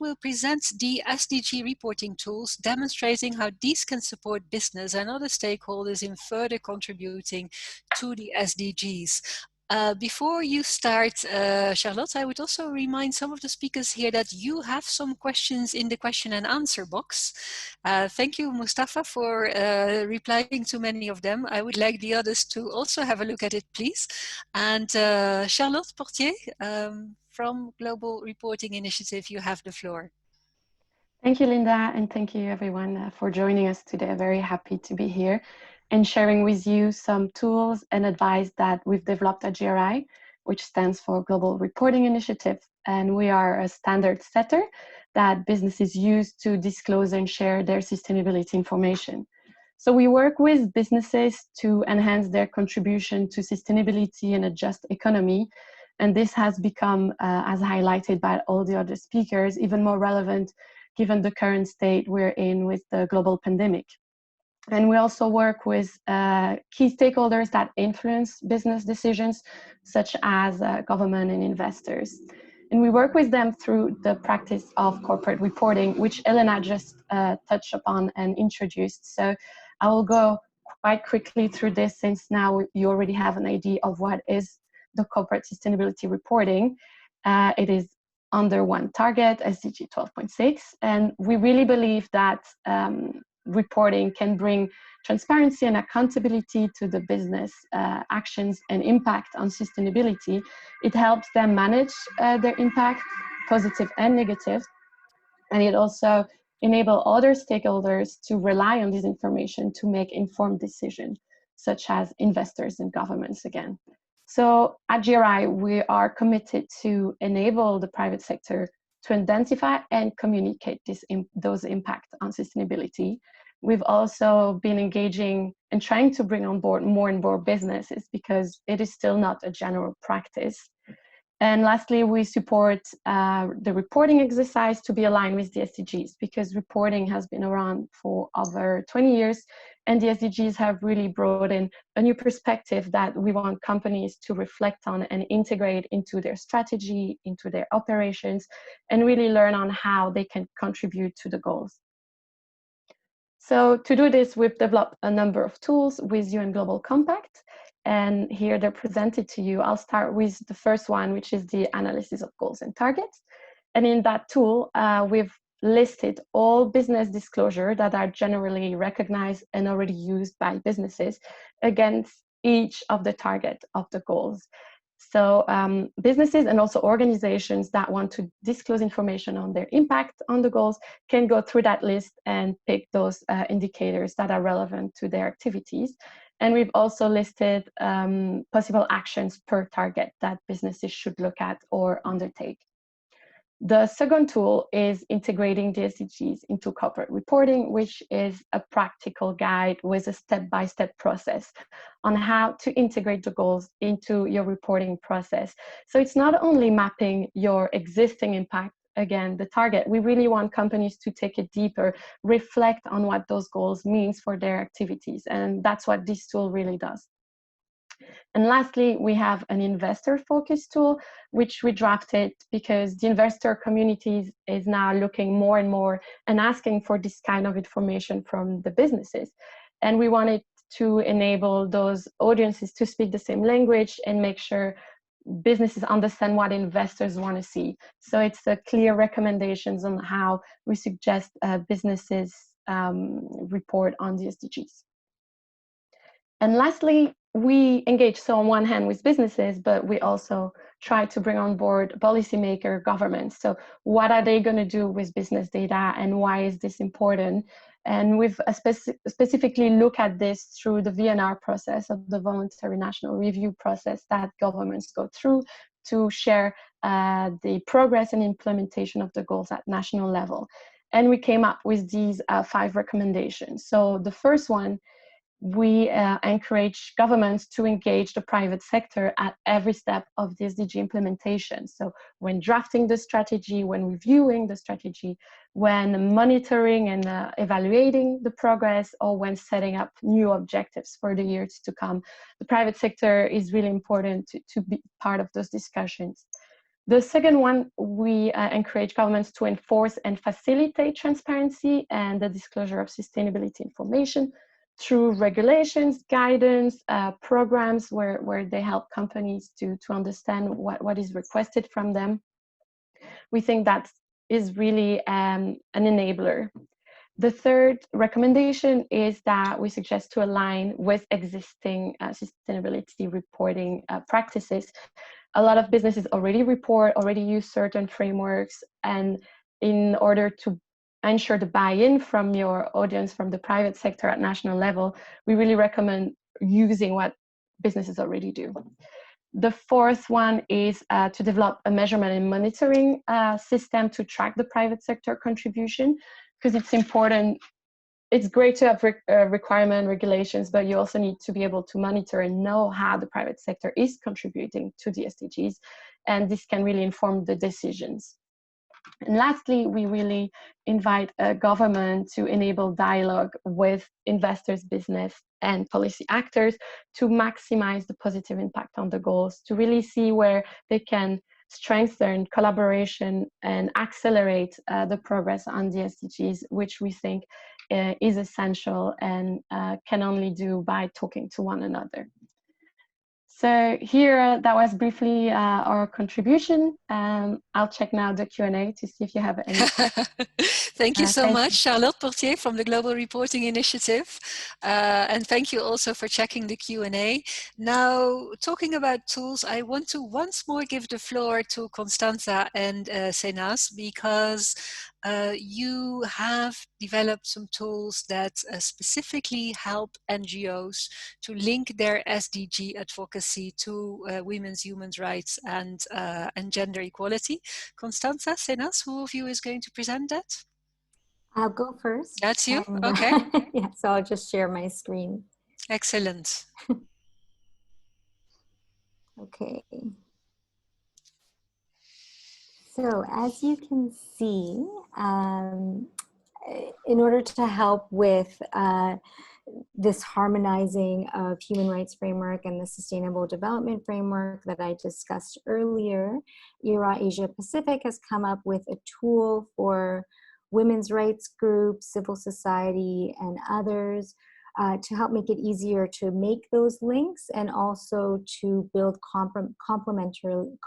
will present the SDG reporting tools, demonstrating how these can support business and other stakeholders in further contributing to the SDGs. Before you start, Charlotte, I would also remind some of the speakers here that you have some questions in the question and answer box. Thank you, Mustafa, for replying to many of them. I would like the others to also have a look at it, please. And Charlotte Portier from Global Reporting Initiative, you have the floor. Thank you, Linda, and thank you everyone for joining us today. I'm very happy to be here and sharing with you some tools and advice that we've developed at GRI, which stands for Global Reporting Initiative. And we are a standard setter that businesses use to disclose and share their sustainability information. So we work with businesses to enhance their contribution to sustainability and a just economy. And this has become, as highlighted by all the other speakers, even more relevant given the current state we're in with the global pandemic. And we also work with key stakeholders that influence business decisions, such as government and investors. And we work with them through the practice of corporate reporting, which Elena just touched upon and introduced. So I will go quite quickly through this, since now you already have an idea of what is the corporate sustainability reporting. It is under one target, SDG 12.6, and we really believe that reporting can bring transparency and accountability to the business actions and impact on sustainability. It helps them manage their impact, positive and negative, and it also enables other stakeholders to rely on this information to make informed decisions, such as investors and governments again. So at GRI, we are committed to enable the private sector to identify and communicate those impacts on sustainability. We've also been engaging and trying to bring on board more and more businesses, because it is still not a general practice. And lastly, we support the reporting exercise to be aligned with the SDGs, because reporting has been around for over 20 years, and the SDGs have really brought in a new perspective that we want companies to reflect on and integrate into their strategy, into their operations, and really learn on how they can contribute to the goals. So to do this, we've developed a number of tools with UN Global Compact, and here they're presented to you. I'll start with the first one, which is the analysis of goals and targets. And in that tool, we've listed all business disclosure that are generally recognized and already used by businesses against each of the target of the goals. So businesses and also organizations that want to disclose information on their impact on the goals can go through that list and pick those indicators that are relevant to their activities. And we've also listed possible actions per target that businesses should look at or undertake. The second tool is integrating the SDGs into corporate reporting, which is a practical guide with a step-by-step process on how to integrate the goals into your reporting process. So it's not only mapping your existing impact, again, the target. We really want companies to take it deeper, reflect on what those goals means for their activities. And that's what this tool really does. And lastly, we have an investor-focused tool, which we drafted because the investor community is now looking more and more and asking for this kind of information from the businesses. And we wanted to enable those audiences to speak the same language and make sure businesses understand what investors want to see. So it's a clear recommendations on how we suggest businesses report on the SDGs. And lastly, we engage so on one hand with businesses, but we also try to bring on board policymaker governments. So what are they going to do with business data, and why is this important? And we've specifically look at this through the VNR process, of the voluntary national review process that governments go through to share the progress and implementation of the goals at national level. And we came up with these 5 recommendations. So the first one, we encourage governments to engage the private sector at every step of the SDG implementation. So when drafting the strategy, when reviewing the strategy, when monitoring and evaluating the progress, or when setting up new objectives for the years to come, the private sector is really important to be part of those discussions. The second one, we encourage governments to enforce and facilitate transparency and the disclosure of sustainability information through regulations, guidance, programs where they help companies to understand what is requested from them. We think that is really an enabler. The third recommendation is that we suggest to align with existing sustainability reporting practices. A lot of businesses already report, already use certain frameworks, and in order to ensure the buy-in from your audience, from the private sector at national level, we really recommend using what businesses already do. The fourth one is to develop a measurement and monitoring system to track the private sector contribution, because it's important. It's great to have requirement regulations, but you also need to be able to monitor and know how the private sector is contributing to the SDGs, and this can really inform the decisions. And lastly, we really invite a government to enable dialogue with investors, business, and policy actors to maximize the positive impact on the goals, to really see where they can strengthen collaboration and accelerate the progress on the SDGs, which we think is essential and can only do by talking to one another. So here, that was briefly our contribution. I'll check now the Q&A to see if you have any questions. Thank you so much, Charlotte Portier from the Global Reporting Initiative. And thank you also for checking the Q&A. Now, talking about tools, I want to once more give the floor to Constanza and Senas, because you have developed some tools that specifically help NGOs to link their SDG advocacy to women's human rights and gender equality. Constanza, Senas, who of you is going to present that? I'll go first. That's you? And, okay. Yeah, so I'll just share my screen. Excellent. Okay. So as you can see, in order to help with this harmonizing of human rights framework and the sustainable development framework that I discussed earlier, IWRAW Asia Pacific has come up with a tool for women's rights groups, civil society, and others to help make it easier to make those links, and also to build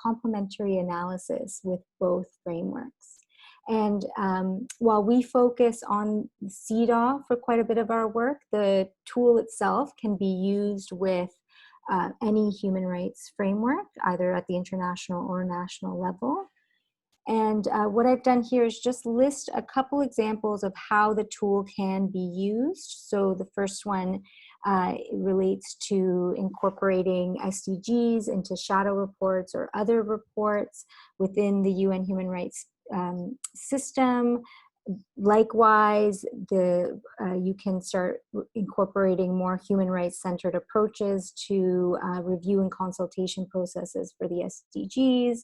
complementary analysis with both frameworks. And while we focus on CEDAW for quite a bit of our work, the tool itself can be used with any human rights framework, either at the international or national level. And what I've done here is just list a couple examples of how the tool can be used. So the first one relates to incorporating SDGs into shadow reports or other reports within the UN human rights system. Likewise, you can start incorporating more human rights centered approaches to review and consultation processes for the SDGs.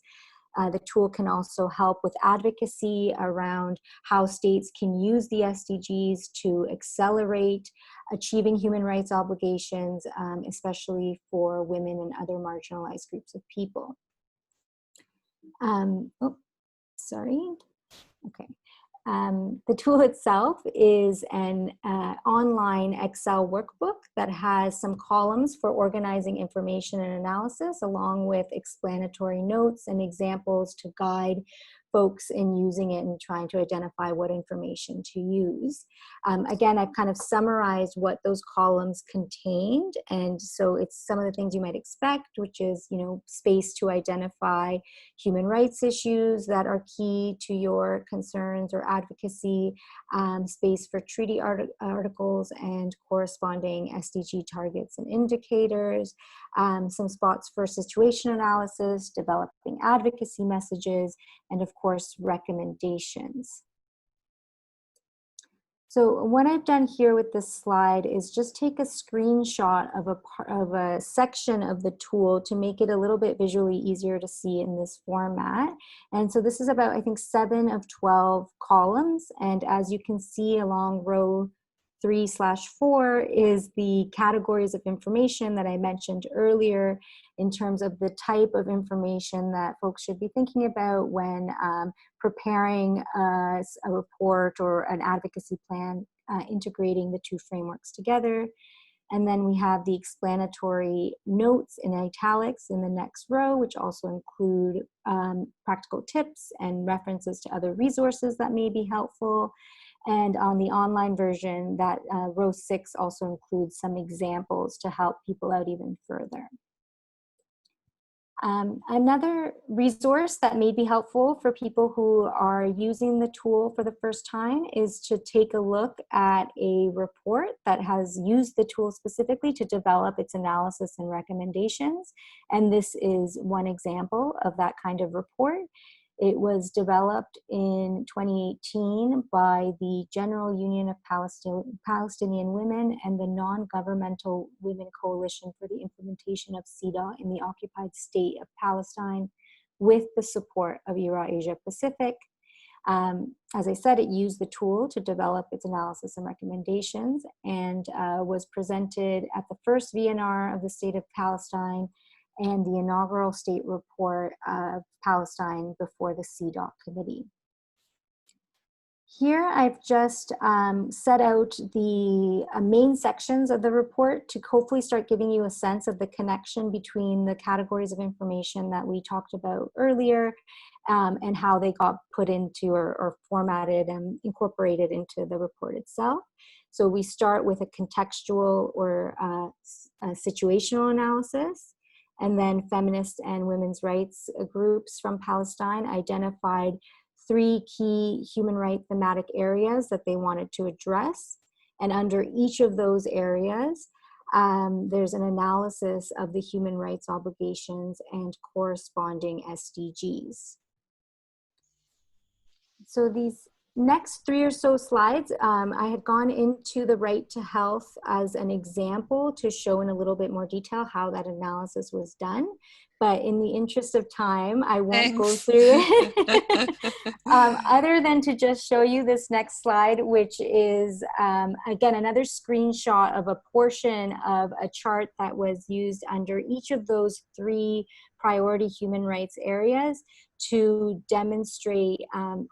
The tool can also help with advocacy around how states can use the SDGs to accelerate achieving human rights obligations, especially for women and other marginalized groups of people. Okay. The tool itself is an online Excel workbook that has some columns for organizing information and analysis, along with explanatory notes and examples to guide folks in using it and trying to identify what information to use. Again, I've kind of summarized what those columns contained. And so it's some of the things you might expect, which is, you know, space to identify human rights issues that are key to your concerns or advocacy, space for treaty articles and corresponding SDG targets and indicators, some spots for situation analysis, developing advocacy messages, and of course, recommendations. So what I've done here with this slide is just take a screenshot of a section of the tool to make it a little bit visually easier to see in this format. And so this is about, I think, 7 of 12 columns. And as you can see along row 3/4 is the categories of information that I mentioned earlier in terms of the type of information that folks should be thinking about when preparing a report or an advocacy plan, integrating the two frameworks together. And then we have the explanatory notes in italics in the next row, which also include practical tips and references to other resources that may be helpful. And on the online version, that row 6 also includes some examples to help people out even further. Another resource that may be helpful for people who are using the tool for the first time is to take a look at a report that has used the tool specifically to develop its analysis and recommendations. And this is one example of that kind of report. It was developed in 2018 by the General Union of Palestinian Women and the Non-Governmental Women Coalition for the Implementation of CEDAW in the occupied state of Palestine with the support of IWRAW Asia Pacific. As I said, it used the tool to develop its analysis and recommendations and was presented at the first VNR of the state of Palestine and the inaugural state report of Palestine before the CEDAW committee. Here I've just set out the main sections of the report to hopefully start giving you a sense of the connection between the categories of information that we talked about earlier and how they got put into or formatted and incorporated into the report itself. So we start with a contextual or a situational analysis. And then feminist and women's rights groups from Palestine identified 3 key human rights thematic areas that they wanted to address. And under each of those areas, there's an analysis of the human rights obligations and corresponding SDGs. So these next 3 or so slides, I had gone into the right to health as an example to show in a little bit more detail how that analysis was done. But in the interest of time, I won't go through it other than to just show you this next slide, which is, again, another screenshot of a portion of a chart that was used under each of those 3 priority human rights areas to demonstrate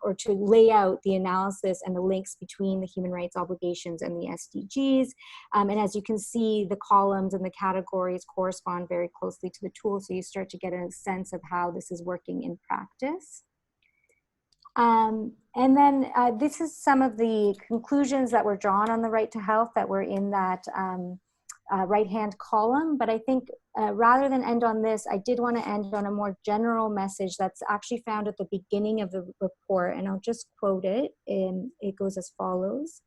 or to lay out the analysis and the links between the human rights obligations and the SDGs. And as you can see, the columns and the categories correspond very closely to the tool, so you start to get a sense of how this is working in practice. And then this is some of the conclusions that were drawn on the right to health that were in that right-hand column. But I think rather than end on this, I did want to end on a more general message that's actually found at the beginning of the report, and I'll just quote it. It goes as follows.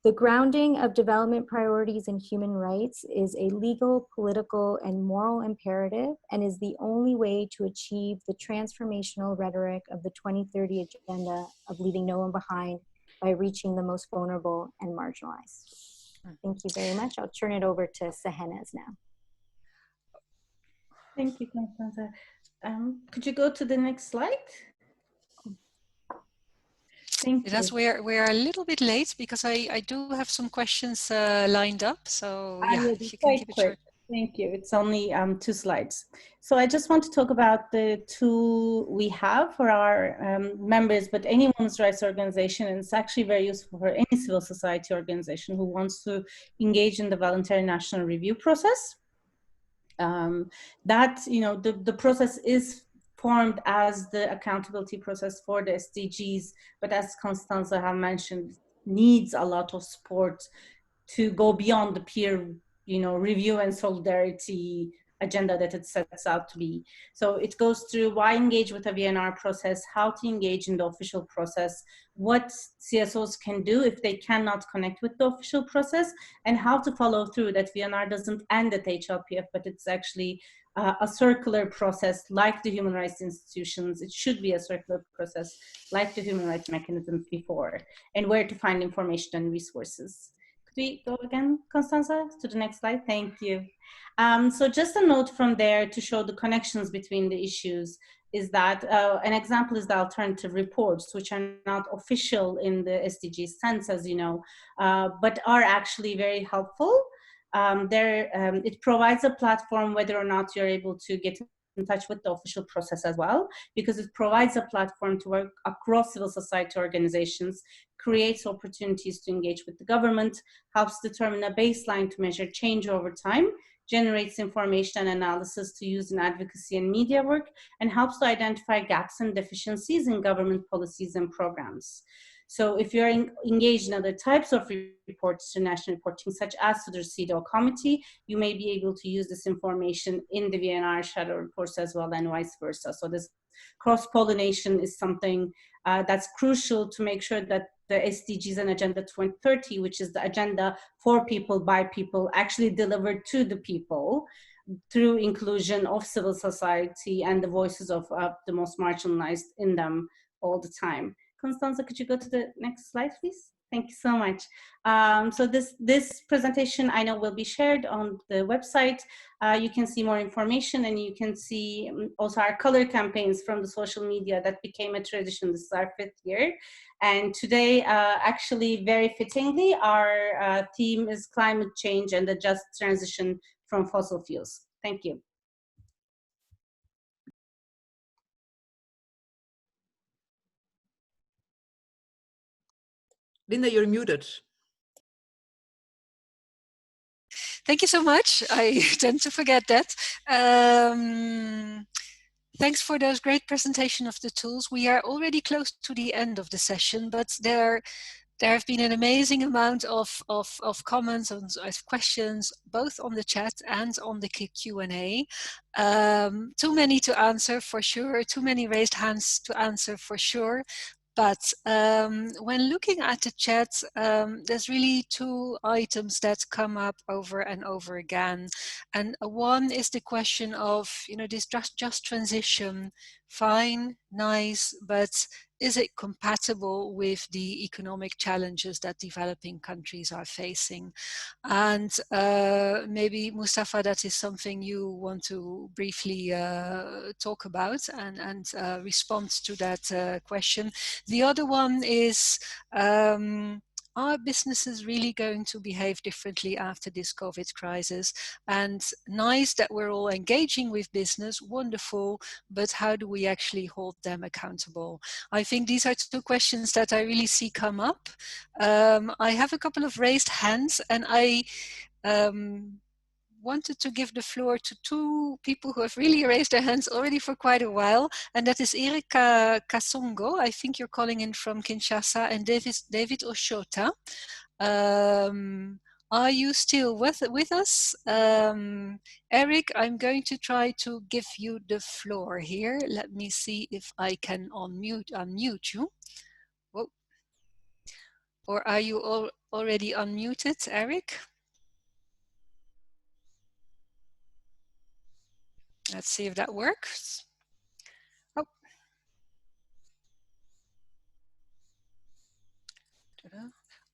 The grounding of development priorities in human rights is a legal, political, and moral imperative and is the only way to achieve the transformational rhetoric of the 2030 agenda of leaving no one behind by reaching the most vulnerable and marginalized. Thank you very much. I'll turn it over to Sehenaz now. Thank you, Constanza. Could you go to the next slide? Thank you. Yes, we are a little bit late because I do have some questions lined up. So yeah, if you can keep it short. Thank you. It's only 2 slides. So I just want to talk about the tool we have for our members, but any women's rights organization, and it's actually very useful for any civil society organization who wants to engage in the voluntary national review process. The process is formed as the accountability process for the SDGs, but as Constanza have mentioned, needs a lot of support to go beyond the peer, review and solidarity agenda that it sets out to be. So it goes through why engage with a VNR process, how to engage in the official process, what CSOs can do if they cannot connect with the official process, and how to follow through that VNR doesn't end at HLPF, but it's actually a circular process like the human rights institutions. It should be a circular process like the human rights mechanisms before, and where to find information and resources. Could we go again, Constanza, to the next slide? Thank you. So just a note from there to show the connections between the issues is that an example is the alternative reports, which are not official in the SDG sense, as you know, but are actually very helpful. It provides a platform whether or not you're able to get in touch with the official process as well, because it provides a platform to work across civil society organizations, creates opportunities to engage with the government, helps determine a baseline to measure change over time, generates information and analysis to use in advocacy and media work, and helps to identify gaps and deficiencies in government policies and programs. So if you're engaged in other types of reports to national reporting, such as to the CEDAW committee, you may be able to use this information in the VNR shadow reports as well, and vice versa. So this cross-pollination is something that's crucial to make sure that the SDGs and Agenda 2030, which is the agenda for people, by people, actually delivered to the people through inclusion of civil society and the voices of the most marginalized in them all the time. Constanza, could you go to the next slide, please? Thank you so much. So this presentation I know will be shared on the website. You can see more information, and you can see also our color campaigns from the social media that became a tradition. This is our 5th year. And today, actually very fittingly, our theme is climate change and the just transition from fossil fuels. Thank you. Linda, you're muted. Thank you so much. I tend to forget that. Thanks for those great presentation of the tools. We are already close to the end of the session, but there have been an amazing amount of comments and questions, both on the chat and on the Q&A. Too many to answer for sure, too many raised hands to answer for sure. But when looking at the chat, there's really 2 items that come up over and over again. And one is the question of, this just transition, fine, nice, but is it compatible with the economic challenges that developing countries are facing? And maybe, Mustafa, that is something you want to briefly talk about and respond to that question. The other one is, are businesses really going to behave differently after this COVID crisis? And nice that we're all engaging with business, wonderful, but how do we actually hold them accountable? I think these are 2 questions that I really see come up. I have a couple of raised hands, and I wanted to give the floor to 2 people who have really raised their hands already for quite a while, and that is Erika Kasongo, I think you're calling in from Kinshasa, and David Oshota. Are you still with us? Eric, I'm going to try to give you the floor here. Let me see if I can unmute you. Whoa. Or are you already unmuted, Eric? Let's see if that works. Oh.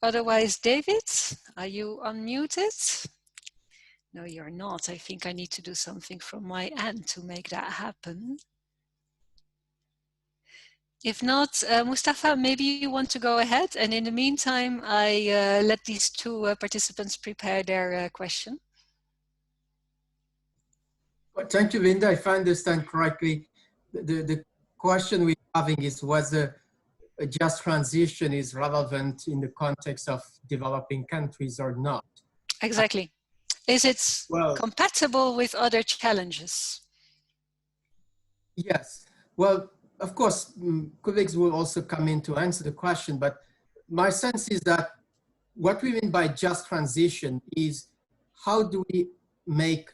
Otherwise, David, are you unmuted? No, you're not. I think I need to do something from my end to make that happen. If not, Mustafa, maybe you want to go ahead. And in the meantime, I let these 2 participants prepare their question. Well, thank you, Linda. If I understand correctly, the question we're having is whether a just transition is relevant in the context of developing countries or not. Exactly. Is it compatible with other challenges? Yes. Well, of course, colleagues will also come in to answer the question, but my sense is that what we mean by just transition is how do we make,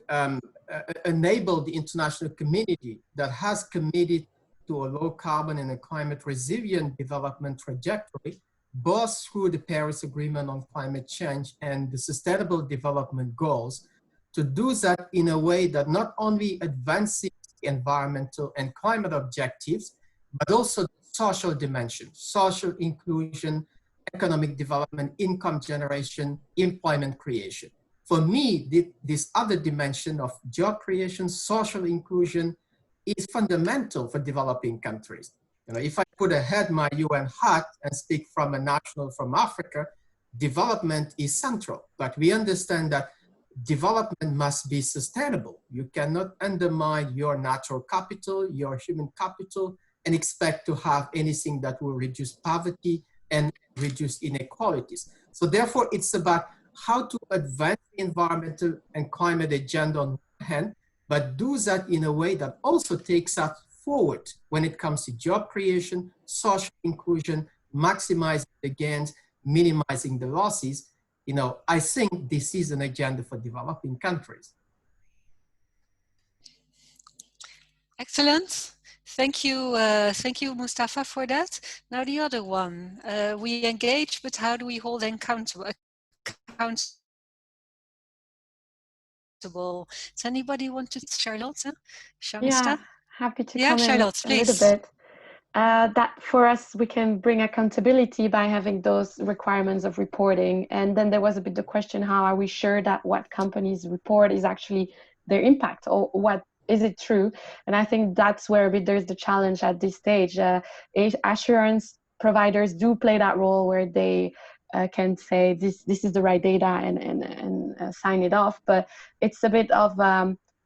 enable the international community that has committed to a low carbon and a climate resilient development trajectory, both through the Paris Agreement on climate change and the Sustainable Development Goals, to do that in a way that not only advances the environmental and climate objectives, but also the social dimension, social inclusion, economic development, income generation, employment creation. For me, this other dimension of job creation, social inclusion is fundamental for developing countries. You know, if I put ahead my UN hat and speak from a national from Africa, development is central. But we understand that development must be sustainable. You cannot undermine your natural capital, your human capital, and expect to have anything that will reduce poverty and reduce inequalities. So therefore, it's about how to advance the environmental and climate agenda on one hand, but do that in a way that also takes us forward when it comes to job creation, social inclusion, maximizing the gains, minimizing the losses. You know, I think this is an agenda for developing countries. Excellent. Thank you, Mustafa, for that. Now the other one, we engage, but how do we hold accountable? Does anybody want to, Charlotte? Yeah, happy to yeah, come Charlotte, in a little bit. That for us, we can bring accountability by having those requirements of reporting. And then there was a bit the question, how are we sure that what companies report is actually their impact, or what is it true? And I think that's where a bit there's the challenge at this stage. Assurance providers do play that role where they can say this is the right data and sign it off, but it's a bit of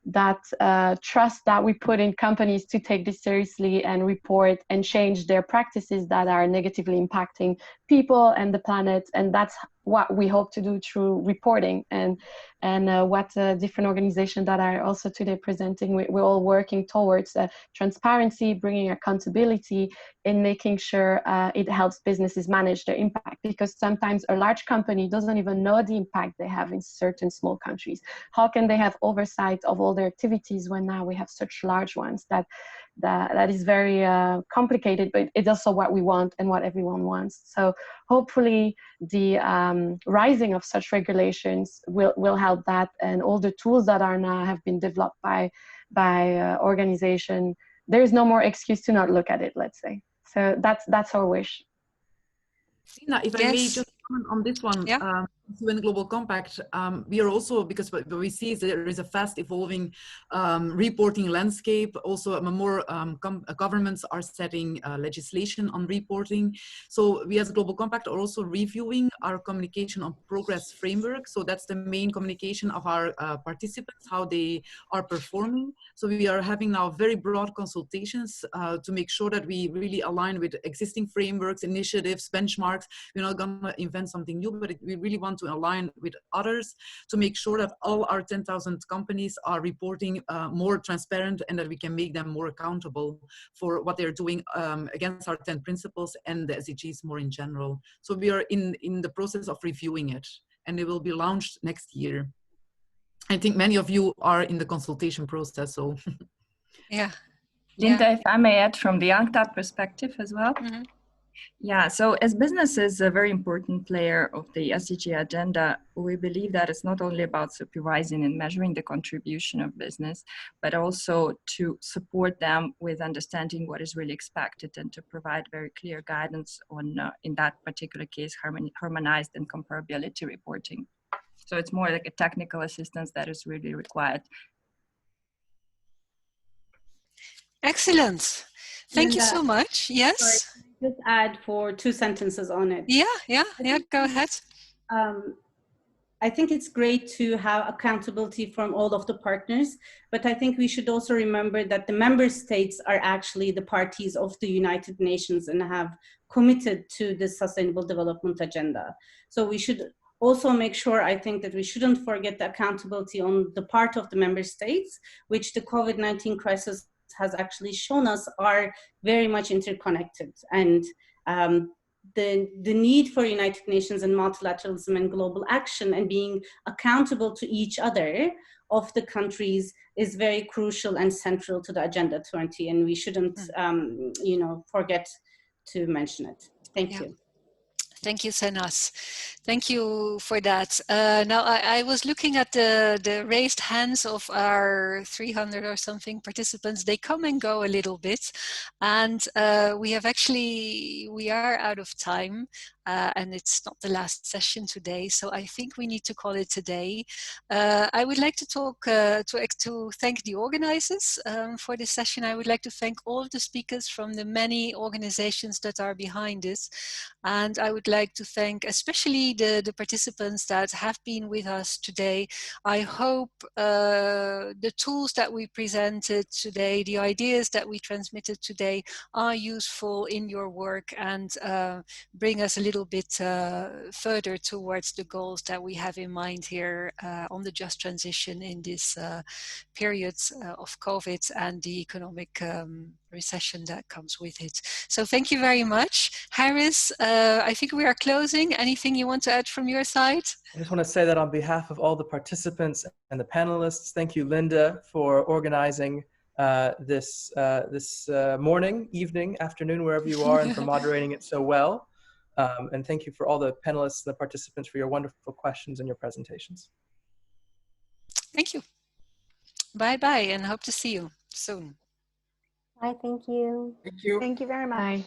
that trust that we put in companies to take this seriously and report and change their practices that are negatively impacting people and the planet. And that's what we hope to do through reporting, and what different organizations that are also today presenting, we're all working towards transparency, bringing accountability, in making sure it helps businesses manage their impact, because sometimes a large company doesn't even know the impact they have in certain small countries. How can they have oversight of all their activities when now we have such large ones? That is very complicated, but it's also what we want and what everyone wants. So hopefully the rising of such regulations will help that, and all the tools that are now have been developed by organization. There is no more excuse to not look at it, let's say. So that's our wish. Sina, if I may just comment on this one, UN Global Compact, we are also, because what we see is there is a fast evolving reporting landscape. Also, more governments are setting legislation on reporting. So we as Global Compact are also reviewing our communication on progress framework. So that's the main communication of our participants, how they are performing. So we are having now very broad consultations to make sure that we really align with existing frameworks, initiatives, benchmarks. We're not going to invent something new, but we really want to align with others to make sure that all our 10,000 companies are reporting more transparent, and that we can make them more accountable for what they're doing against our 10 principles and the SDGs more in general. So we are in the process of reviewing it, and it will be launched next year. I think many of you are in the consultation process, so. Yeah. Linda, if I may add from the UNCTAD perspective as well. Mm-hmm. Yeah, so as business is a very important player of the SDG agenda, we believe that it's not only about supervising and measuring the contribution of business, but also to support them with understanding what is really expected and to provide very clear guidance on, in that particular case, harmonized and comparability reporting. So it's more like a technical assistance that is really required. Excellent. Thank Linda, you so much. Yes. Sorry, just add for 2 sentences on it. Yeah, go ahead. I think it's great to have accountability from all of the partners, but I think we should also remember that the member states are actually the parties of the United Nations and have committed to the Sustainable Development Agenda. So we should also make sure, I think, that we shouldn't forget the accountability on the part of the member states, which the COVID-19 crisis has actually shown us are very much interconnected. And the need for United Nations and multilateralism and global action and being accountable to each other of the countries is very crucial and central to the Agenda 20, and we shouldn't, you know, forget to mention it. Thank you. Thank you, Senas. Thank you for that. Now, I was looking at the raised hands of our 300 or something participants. They come and go a little bit. And we are out of time. And it's not the last session today, so I think we need to call it today. I would like to to thank the organizers for this session. I would like to thank all of the speakers from the many organizations that are behind this. And I would like to thank especially the participants that have been with us today. I hope the tools that we presented today, the ideas that we transmitted today are useful in your work and bring us a little bit further towards the goals that we have in mind here on the just transition in this periods of COVID and the economic recession that comes with it. So thank you very much. Harris, I think we are closing. Anything you want to add from your side? I just want to say that on behalf of all the participants and the panelists, thank you, Linda, for organizing this morning, evening, afternoon, wherever you are, and for moderating it so well. And thank you for all the panelists, the participants, for your wonderful questions and your presentations. Thank you. Bye-bye, and hope to see you soon. Bye, thank you. Thank you. Thank you very much. Bye.